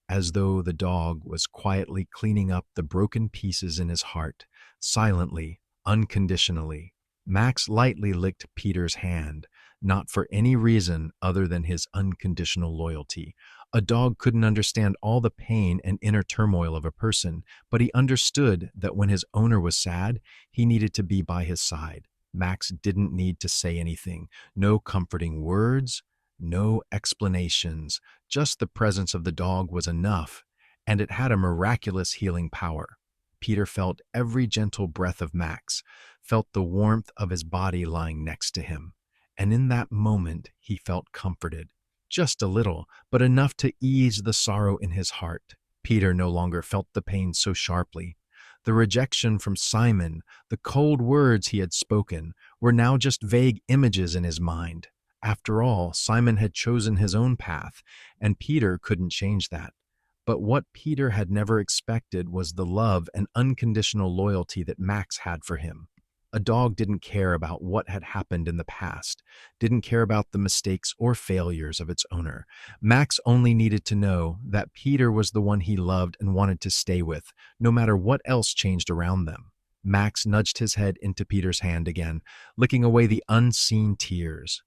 as though the dog was quietly cleaning up the broken pieces in his heart, silently, unconditionally. Max lightly licked Peter's hand, not for any reason other than his unconditional loyalty. A dog couldn't understand all the pain and inner turmoil of a person, but he understood that when his owner was sad, he needed to be by his side. Max didn't need to say anything, no comforting words, no explanations. Just the presence of the dog was enough, and it had a miraculous healing power. Peter felt every gentle breath of Max, felt the warmth of his body lying next to him, and in that moment he felt comforted. Just a little, but enough to ease the sorrow in his heart. Peter no longer felt the pain so sharply. The rejection from Simon, the cold words he had spoken, were now just vague images in his mind. After all, Simon had chosen his own path, and Peter couldn't change that. But what Peter had never expected was the love and unconditional loyalty that Max had for him. A dog didn't care about what had happened in the past, didn't care about the mistakes or failures of its owner. Max only needed to know that Peter was the one he loved and wanted to stay with, no matter what else changed around them. Max nudged his head into Peter's hand again, licking away the unseen tears.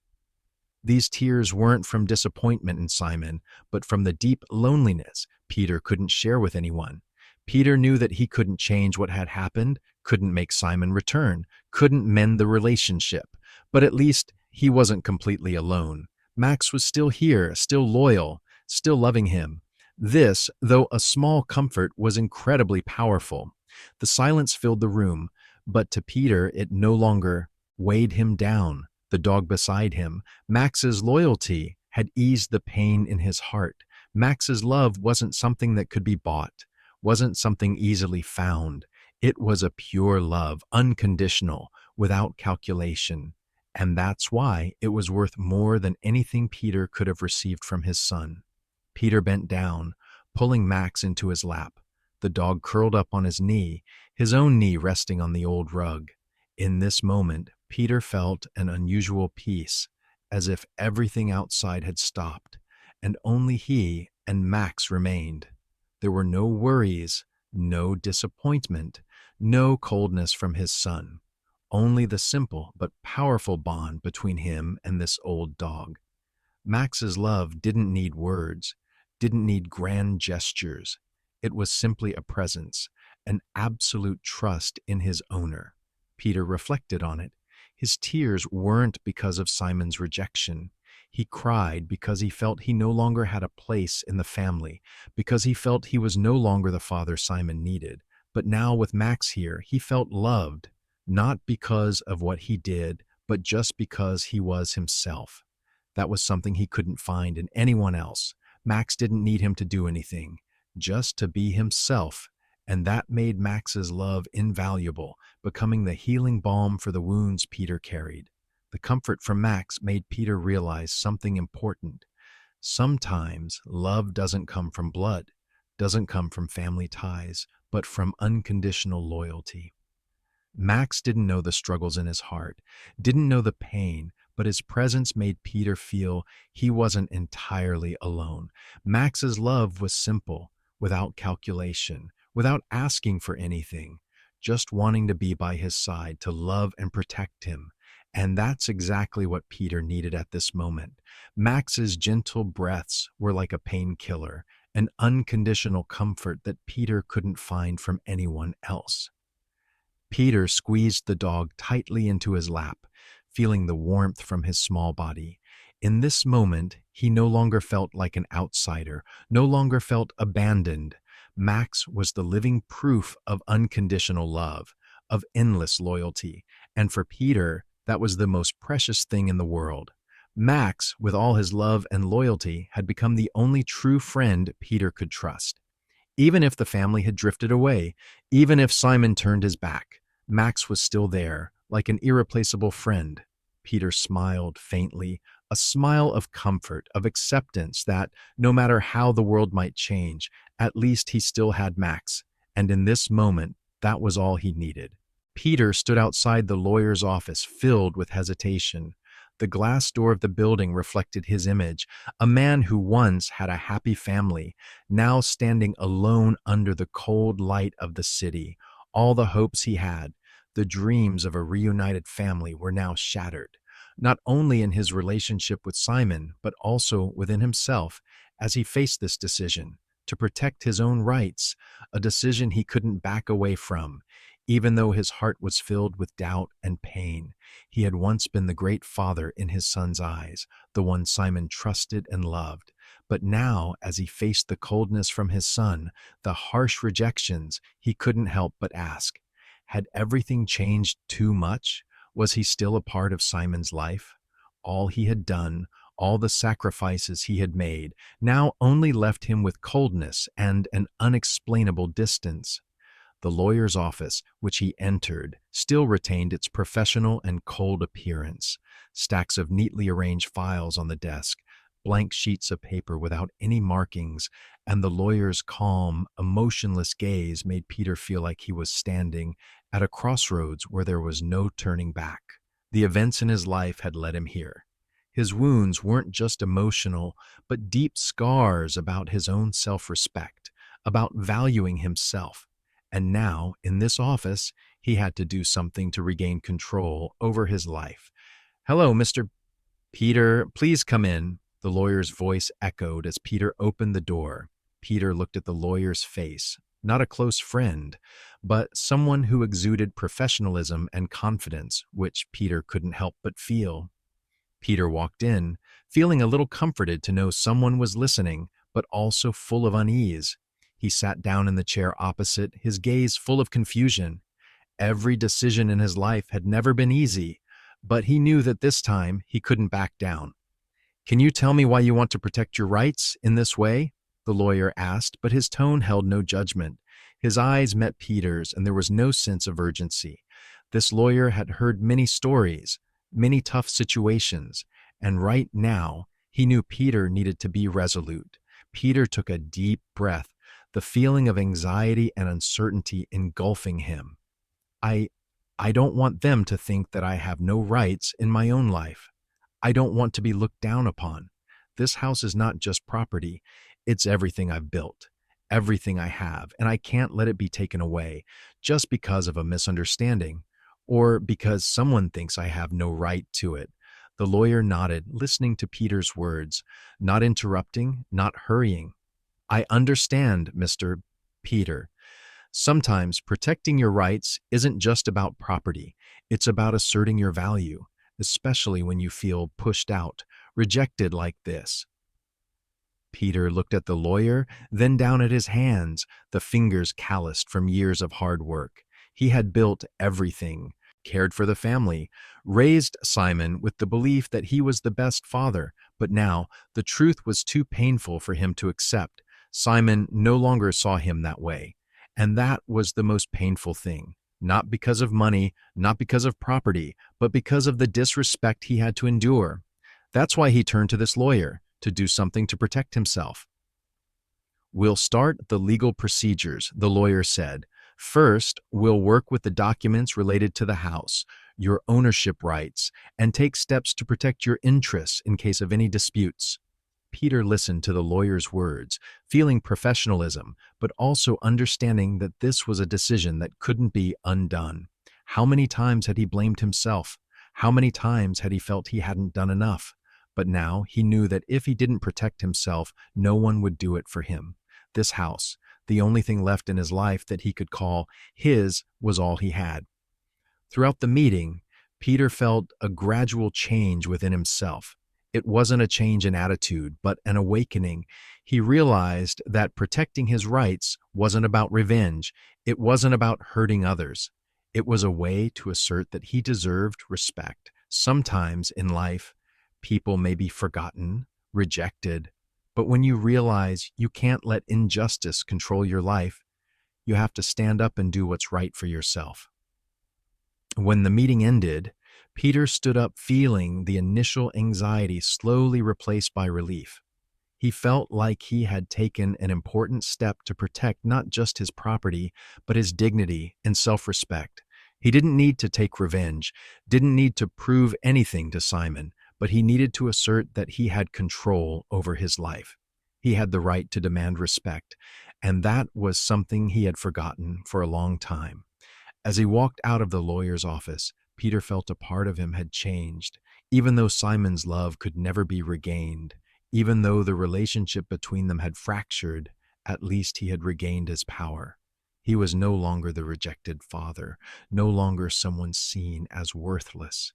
These tears weren't from disappointment in Simon, but from the deep loneliness Peter couldn't share with anyone. Peter knew that he couldn't change what had happened, couldn't make Simon return, couldn't mend the relationship, but at least he wasn't completely alone. Max was still here, still loyal, still loving him. This, though a small comfort, was incredibly powerful. The silence filled the room, but to Peter it no longer weighed him down. The dog beside him, Max's loyalty, had eased the pain in his heart. Max's love wasn't something that could be bought, wasn't something easily found. It was a pure love, unconditional, without calculation. And that's why it was worth more than anything Peter could have received from his son. Peter bent down, pulling Max into his lap. The dog curled up on his knee, his own knee resting on the old rug. In this moment, Peter felt an unusual peace, as if everything outside had stopped, and only he and Max remained. There were no worries, no disappointment, no coldness from his son, only the simple but powerful bond between him and this old dog. Max's love didn't need words, didn't need grand gestures. It was simply a presence, an absolute trust in his owner. Peter reflected on it. His tears weren't because of Simon's rejection. He cried because he felt he no longer had a place in the family, because he felt he was no longer the father Simon needed. But now with Max here, he felt loved, not because of what he did, but just because he was himself. That was something he couldn't find in anyone else. Max didn't need him to do anything, just to be himself, and that made Max's love invaluable, becoming the healing balm for the wounds Peter carried. The comfort from Max made Peter realize something important. Sometimes love doesn't come from blood, doesn't come from family ties, but from unconditional loyalty. Max didn't know the struggles in his heart, didn't know the pain, but his presence made Peter feel he wasn't entirely alone. Max's love was simple, without calculation, without asking for anything, just wanting to be by his side, to love and protect him. And that's exactly what Peter needed at this moment. Max's gentle breaths were like a painkiller, an unconditional comfort that Peter couldn't find from anyone else. Peter squeezed the dog tightly into his lap, feeling the warmth from his small body. In this moment, he no longer felt like an outsider, no longer felt abandoned. Max was the living proof of unconditional love, of endless loyalty, and for Peter, that was the most precious thing in the world. Max, with all his love and loyalty, had become the only true friend Peter could trust. Even if the family had drifted away, even if Simon turned his back, Max was still there, like an irreplaceable friend. Peter smiled faintly, a smile of comfort, of acceptance that, no matter how the world might change, at least he still had Max, and in this moment, that was all he needed. Peter stood outside the lawyer's office, filled with hesitation. The glass door of the building reflected his image, a man who once had a happy family, now standing alone under the cold light of the city. All the hopes he had, the dreams of a reunited family, were now shattered, not only in his relationship with Simon, but also within himself as he faced this decision to protect his own rights, a decision he couldn't back away from. Even though his heart was filled with doubt and pain, he had once been the great father in his son's eyes, the one Simon trusted and loved. But now, as he faced the coldness from his son, the harsh rejections, he couldn't help but ask, had everything changed too much? Was he still a part of Simon's life? All he had done, all the sacrifices he had made, now only left him with coldness and an unexplainable distance. The lawyer's office, which he entered, still retained its professional and cold appearance. Stacks of neatly arranged files on the desk, blank sheets of paper without any markings, and the lawyer's calm, emotionless gaze made Peter feel like he was standing at a crossroads where there was no turning back. The events in his life had led him here. His wounds weren't just emotional, but deep scars about his own self-respect, about valuing himself. And now, in this office, he had to do something to regain control over his life. "Hello, Mr. Peter, please come in," the lawyer's voice echoed as Peter opened the door. Peter looked at the lawyer's face, not a close friend, but someone who exuded professionalism and confidence, which Peter couldn't help but feel. Peter walked in, feeling a little comforted to know someone was listening, but also full of unease. He sat down in the chair opposite, his gaze full of confusion. Every decision in his life had never been easy, but he knew that this time he couldn't back down. "Can you tell me why you want to protect your rights in this way?" the lawyer asked, but his tone held no judgment. His eyes met Peter's, and there was no sense of urgency. This lawyer had heard many stories, many tough situations, and right now he knew Peter needed to be resolute. Peter took a deep breath, the feeling of anxiety and uncertainty engulfing him. I don't want them to think that I have no rights in my own life. I don't want to be looked down upon. This house is not just property. It's everything I've built, everything I have, and I can't let it be taken away just because of a misunderstanding or because someone thinks I have no right to it. The lawyer nodded, listening to Peter's words, not interrupting, not hurrying. "I understand, Mr. Peter. Sometimes protecting your rights isn't just about property, it's about asserting your value, especially when you feel pushed out, rejected like this. Peter looked at the lawyer, then down at his hands, the fingers calloused from years of hard work. He had built everything, cared for the family, raised Simon with the belief that he was the best father, but now the truth was too painful for him to accept. Simon no longer saw him that way. And that was the most painful thing. Not because of money, not because of property, but because of the disrespect he had to endure. That's why he turned to this lawyer, to do something to protect himself. "We'll start the legal procedures," the lawyer said. "First, we'll work with the documents related to the house, your ownership rights, and take steps to protect your interests in case of any disputes." Peter listened to the lawyer's words, feeling professionalism, but also understanding that this was a decision that couldn't be undone. How many times had he blamed himself? How many times had he felt he hadn't done enough? But now he knew that if he didn't protect himself, no one would do it for him. This house, the only thing left in his life that he could call his, was all he had. Throughout the meeting, Peter felt a gradual change within himself. It wasn't a change in attitude, but an awakening. He realized that protecting his rights wasn't about revenge. It wasn't about hurting others. It was a way to assert that he deserved respect. Sometimes in life, people may be forgotten, rejected, but when you realize you can't let injustice control your life, you have to stand up and do what's right for yourself. When the meeting ended, Peter stood up feeling the initial anxiety slowly replaced by relief. He felt like he had taken an important step to protect not just his property, but his dignity and self-respect. He didn't need to take revenge, didn't need to prove anything to Simon, but he needed to assert that he had control over his life. He had the right to demand respect, and that was something he had forgotten for a long time. As he walked out of the lawyer's office, Peter felt a part of him had changed. Even though Simon's love could never be regained, even though the relationship between them had fractured, at least he had regained his power. He was no longer the rejected father, no longer someone seen as worthless.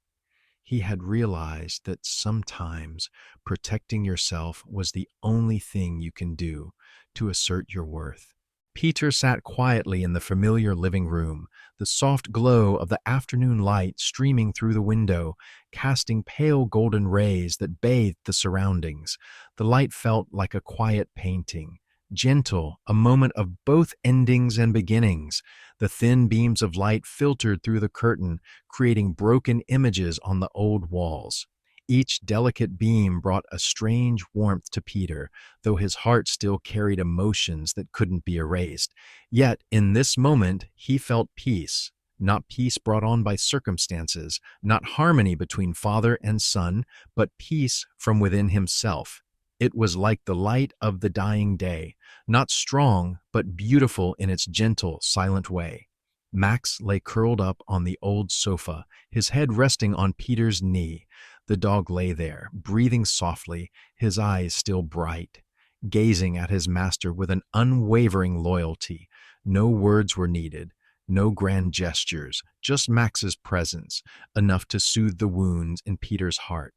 He had realized that sometimes protecting yourself was the only thing you can do to assert your worth. Peter sat quietly in the familiar living room, the soft glow of the afternoon light streaming through the window, casting pale golden rays that bathed the surroundings. The light felt like a quiet painting, gentle, a moment of both endings and beginnings. The thin beams of light filtered through the curtain, creating broken images on the old walls. Each delicate beam brought a strange warmth to Peter, though his heart still carried emotions that couldn't be erased. Yet, in this moment, he felt peace. Not peace brought on by circumstances, not harmony between father and son, but peace from within himself. It was like the light of the dying day, not strong, but beautiful in its gentle, silent way. Max lay curled up on the old sofa, his head resting on Peter's knee. The dog lay there, breathing softly, his eyes still bright, gazing at his master with an unwavering loyalty. No words were needed, no grand gestures, just Max's presence, enough to soothe the wounds in Peter's heart.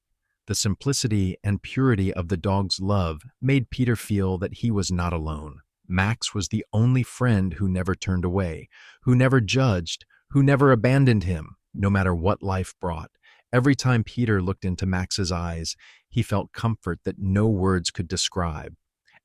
The simplicity and purity of the dog's love made Peter feel that he was not alone. Max was the only friend who never turned away, who never judged, who never abandoned him, no matter what life brought. Every time Peter looked into Max's eyes, he felt comfort that no words could describe.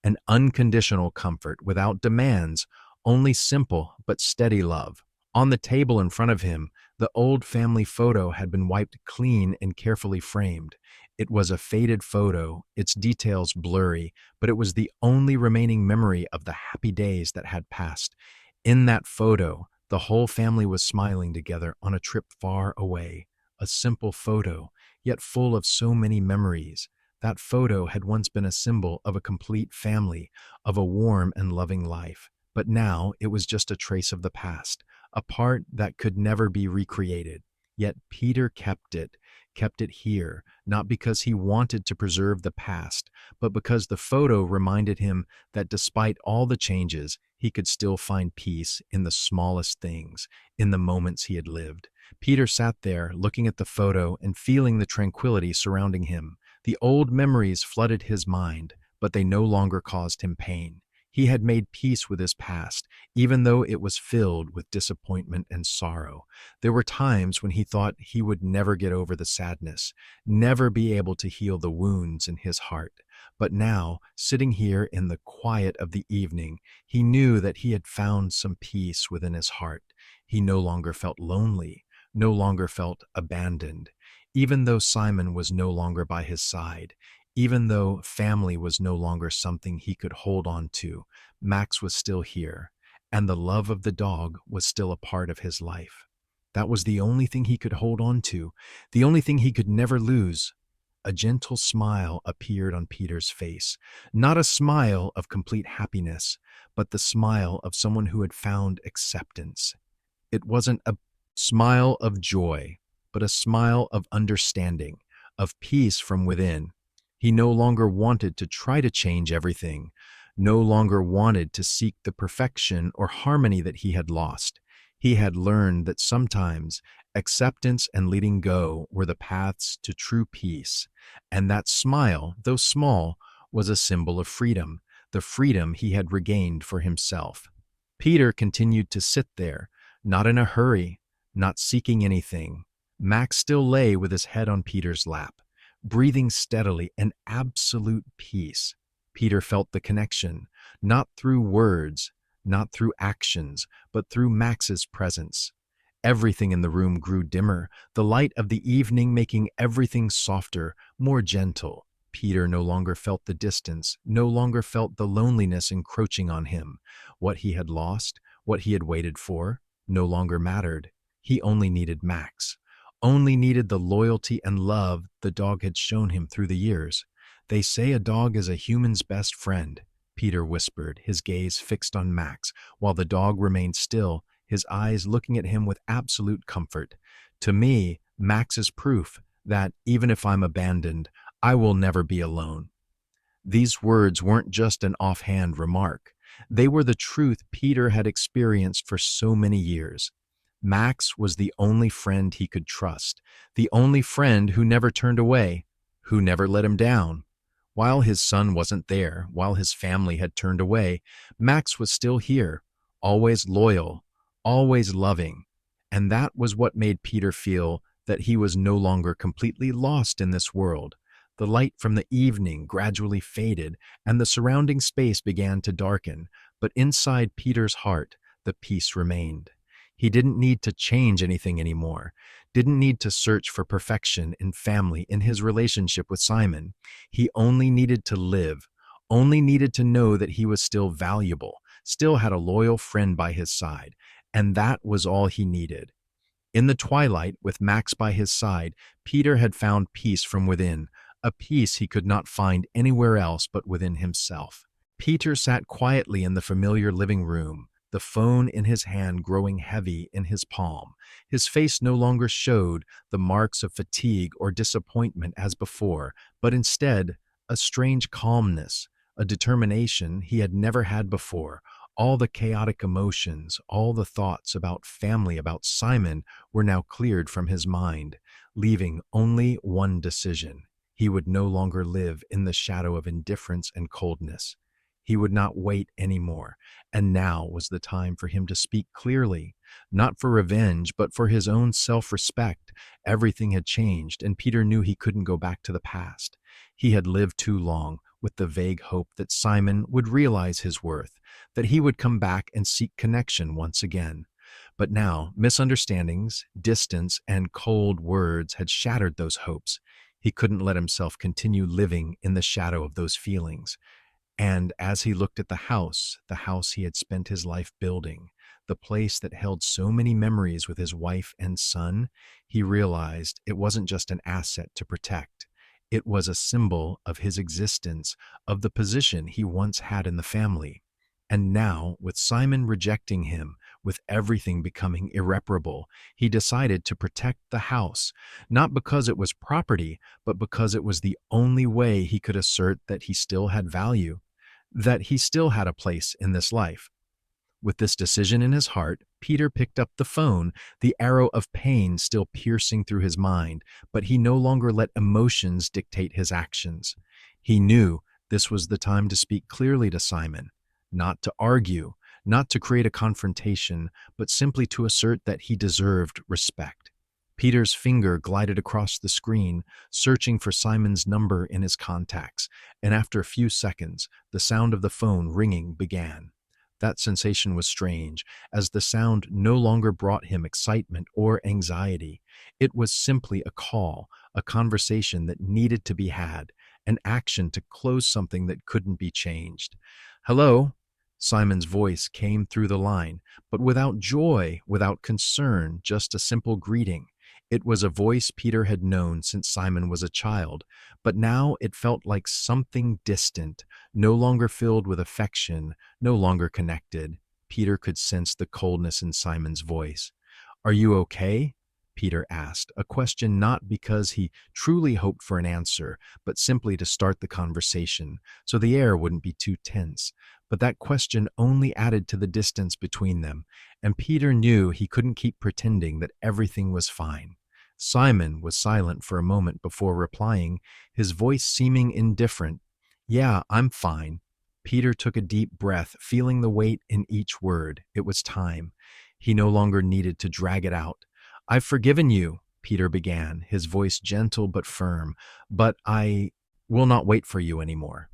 An unconditional comfort without demands, only simple but steady love. On the table in front of him, the old family photo had been wiped clean and carefully framed. It was a faded photo, its details blurry, but it was the only remaining memory of the happy days that had passed. In that photo, the whole family was smiling together on a trip far away. A simple photo, yet full of so many memories. That photo had once been a symbol of a complete family, of a warm and loving life. But now it was just a trace of the past, a part that could never be recreated. Yet Peter kept it. kept it here, not because he wanted to preserve the past, but because the photo reminded him that despite all the changes, he could still find peace in the smallest things, in the moments he had lived. Peter sat there, looking at the photo and feeling the tranquility surrounding him. The old memories flooded his mind, but they no longer caused him pain. He had made peace with his past, even though it was filled with disappointment and sorrow. There were times when he thought he would never get over the sadness, never be able to heal the wounds in his heart. But now, sitting here in the quiet of the evening, he knew that he had found some peace within his heart. He no longer felt lonely, no longer felt abandoned. Even though Simon was no longer by his side, even though family was no longer something he could hold on to, Max was still here, and the love of the dog was still a part of his life. That was the only thing he could hold on to, the only thing he could never lose. A gentle smile appeared on Peter's face, not a smile of complete happiness, but the smile of someone who had found acceptance. It wasn't a smile of joy, but a smile of understanding, of peace from within. He no longer wanted to try to change everything, no longer wanted to seek the perfection or harmony that he had lost. He had learned that sometimes acceptance and letting go were the paths to true peace, and that smile, though small, was a symbol of freedom, the freedom he had regained for himself. Peter continued to sit there, not in a hurry, not seeking anything. Max still lay with his head on Peter's lap, breathing steadily, an absolute peace. Peter felt the connection, not through words, not through actions, but through Max's presence. Everything in the room grew dimmer, the light of the evening making everything softer, more gentle. Peter no longer felt the distance, no longer felt the loneliness encroaching on him. What he had lost, what he had waited for, no longer mattered. He only needed Max, only needed the loyalty and love the dog had shown him through the years. "They say a dog is a human's best friend," Peter whispered, his gaze fixed on Max, while the dog remained still, his eyes looking at him with absolute comfort. "To me, Max is proof that, even if I'm abandoned, I will never be alone." These words weren't just an offhand remark. They were the truth Peter had experienced for so many years. Max was the only friend he could trust, the only friend who never turned away, who never let him down. While his son wasn't there, while his family had turned away, Max was still here, always loyal, always loving. And that was what made Peter feel that he was no longer completely lost in this world. The light from the evening gradually faded, and the surrounding space began to darken, but inside Peter's heart, the peace remained. He didn't need to change anything anymore, didn't need to search for perfection in family, in his relationship with Simon. He only needed to live, only needed to know that he was still valuable, still had a loyal friend by his side, and that was all he needed. In the twilight, with Max by his side, Peter had found peace from within, a peace he could not find anywhere else but within himself. Peter sat quietly in the familiar living room, the phone in his hand growing heavy in his palm. His face no longer showed the marks of fatigue or disappointment as before, but instead a strange calmness, a determination he had never had before. All the chaotic emotions, all the thoughts about family, about Simon, were now cleared from his mind, leaving only one decision. He would no longer live in the shadow of indifference and coldness. He would not wait anymore, and now was the time for him to speak clearly, not for revenge, but for his own self-respect. Everything had changed, and Peter knew he couldn't go back to the past. He had lived too long with the vague hope that Simon would realize his worth, that he would come back and seek connection once again. But now, misunderstandings, distance, and cold words had shattered those hopes. He couldn't let himself continue living in the shadow of those feelings. And as he looked at the house he had spent his life building, the place that held so many memories with his wife and son, he realized it wasn't just an asset to protect. It was a symbol of his existence, of the position he once had in the family. And now, with Simon rejecting him, with everything becoming irreparable, he decided to protect the house, not because it was property, but because it was the only way he could assert that he still had value, that he still had a place in this life. With this decision in his heart, Peter picked up the phone, the arrow of pain still piercing through his mind, but he no longer let emotions dictate his actions. He knew this was the time to speak clearly to Simon, not to argue, not to create a confrontation, but simply to assert that he deserved respect. Peter's finger glided across the screen, searching for Simon's number in his contacts, and after a few seconds, the sound of the phone ringing began. That sensation was strange, as the sound no longer brought him excitement or anxiety. It was simply a call, a conversation that needed to be had, an action to close something that couldn't be changed. "Hello?" Simon's voice came through the line, but without joy, without concern, just a simple greeting. It was a voice Peter had known since Simon was a child, but now it felt like something distant, no longer filled with affection, no longer connected. Peter could sense the coldness in Simon's voice. "Are you okay?" Peter asked, a question not because he truly hoped for an answer, but simply to start the conversation, so the air wouldn't be too tense. But that question only added to the distance between them, and Peter knew he couldn't keep pretending that everything was fine. Simon was silent for a moment before replying, his voice seeming indifferent. "Yeah, I'm fine." Peter took a deep breath, feeling the weight in each word. It was time. He no longer needed to drag it out. "I've forgiven you," Peter began, his voice gentle but firm, "but I will not wait for you anymore."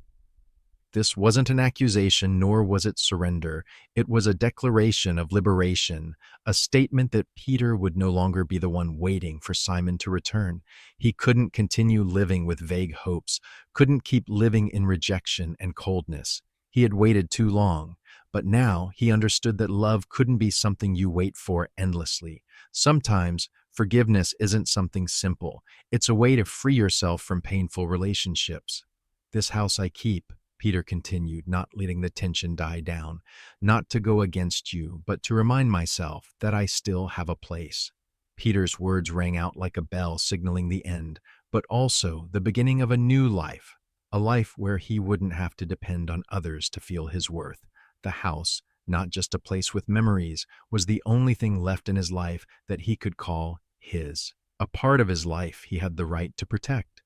This wasn't an accusation, nor was it surrender. It was a declaration of liberation, a statement that Peter would no longer be the one waiting for Simon to return. He couldn't continue living with vague hopes, couldn't keep living in rejection and coldness. He had waited too long, but now he understood that love couldn't be something you wait for endlessly. Sometimes forgiveness isn't something simple. It's a way to free yourself from painful relationships. "This house I keep," Peter continued, not letting the tension die down, "not to go against you, but to remind myself that I still have a place." Peter's words rang out like a bell signaling the end, but also the beginning of a new life, a life where he wouldn't have to depend on others to feel his worth. The house, not just a place with memories, was the only thing left in his life that he could call his, a part of his life he had the right to protect.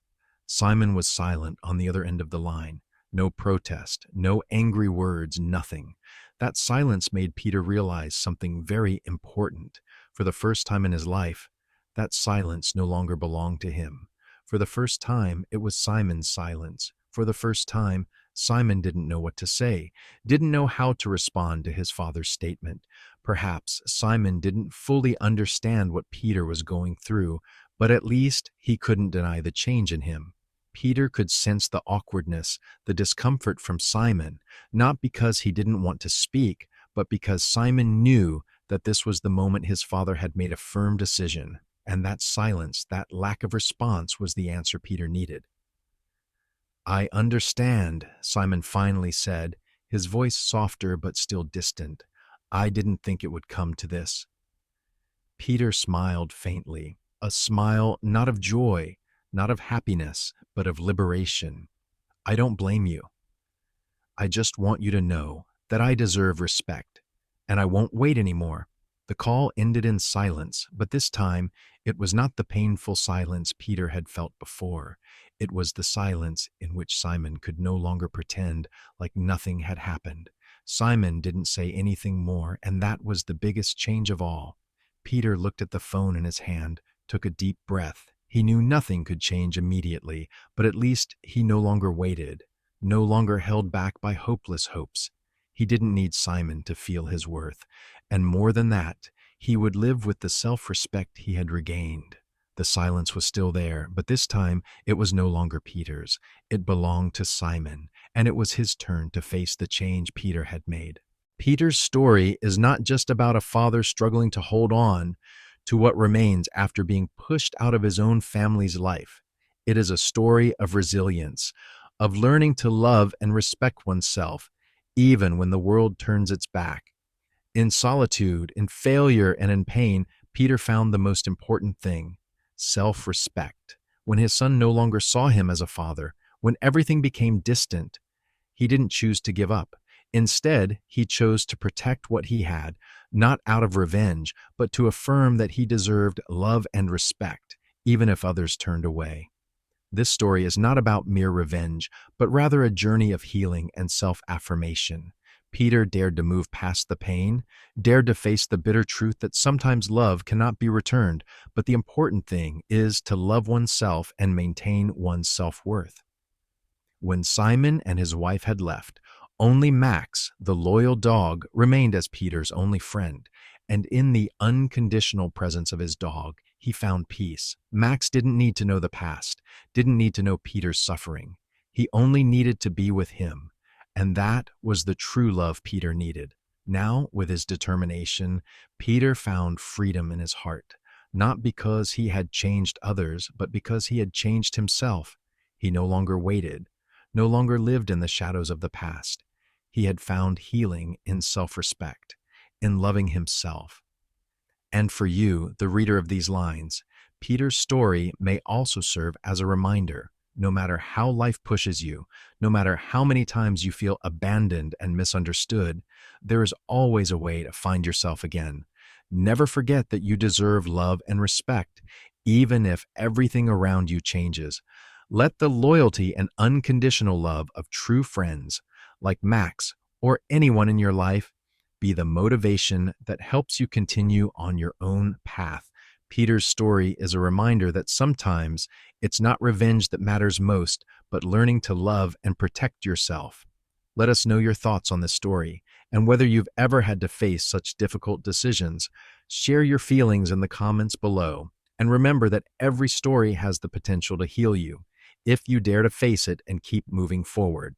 Simon was silent on the other end of the line. No protest, no angry words, nothing. That silence made Peter realize something very important. For the first time in his life, that silence no longer belonged to him. For the first time, it was Simon's silence. For the first time, Simon didn't know what to say, didn't know how to respond to his father's statement. Perhaps Simon didn't fully understand what Peter was going through, but at least he couldn't deny the change in him. Peter could sense the awkwardness, the discomfort from Simon, not because he didn't want to speak, but because Simon knew that this was the moment his father had made a firm decision, and that silence, that lack of response, was the answer Peter needed. "I understand," Simon finally said, his voice softer but still distant. "I didn't think it would come to this." Peter smiled faintly, a smile not of joy, not of happiness, but of liberation. "I don't blame you. I just want you to know that I deserve respect, and I won't wait anymore." The call ended in silence, but this time it was not the painful silence Peter had felt before. It was the silence in which Simon could no longer pretend like nothing had happened. Simon didn't say anything more, and that was the biggest change of all. Peter looked at the phone in his hand, took a deep breath. He knew nothing could change immediately, but at least he no longer waited, no longer held back by hopeless hopes. He didn't need Simon to feel his worth, and more than that, he would live with the self-respect he had regained. The silence was still there, but this time it was no longer Peter's. It belonged to Simon, and it was his turn to face the change Peter had made. Peter's story is not just about a father struggling to hold on to what remains after being pushed out of his own family's life. It is a story of resilience, of learning to love and respect oneself, even when the world turns its back. In solitude, in failure, and in pain, Peter found the most important thing: self-respect. When his son no longer saw him as a father, when everything became distant, he didn't choose to give up. Instead, he chose to protect what he had, not out of revenge, but to affirm that he deserved love and respect, even if others turned away. This story is not about mere revenge, but rather a journey of healing and self-affirmation. Peter dared to move past the pain, dared to face the bitter truth that sometimes love cannot be returned, but the important thing is to love oneself and maintain one's self-worth. When Simon and his wife had left, only Max, the loyal dog, remained as Peter's only friend, and in the unconditional presence of his dog, he found peace. Max didn't need to know the past, didn't need to know Peter's suffering. He only needed to be with him, and that was the true love Peter needed. Now, with his determination, Peter found freedom in his heart, not because he had changed others, but because he had changed himself. He no longer waited, no longer lived in the shadows of the past. He had found healing in self-respect, in loving himself. And for you, the reader of these lines, Peter's story may also serve as a reminder: no matter how life pushes you, no matter how many times you feel abandoned and misunderstood, there is always a way to find yourself again. Never forget that you deserve love and respect, even if everything around you changes. Let the loyalty and unconditional love of true friends, like Max or anyone in your life, be the motivation that helps you continue on your own path. Peter's story is a reminder that sometimes it's not revenge that matters most, but learning to love and protect yourself. Let us know your thoughts on this story and whether you've ever had to face such difficult decisions. Share your feelings in the comments below. And remember that every story has the potential to heal you, if you dare to face it and keep moving forward.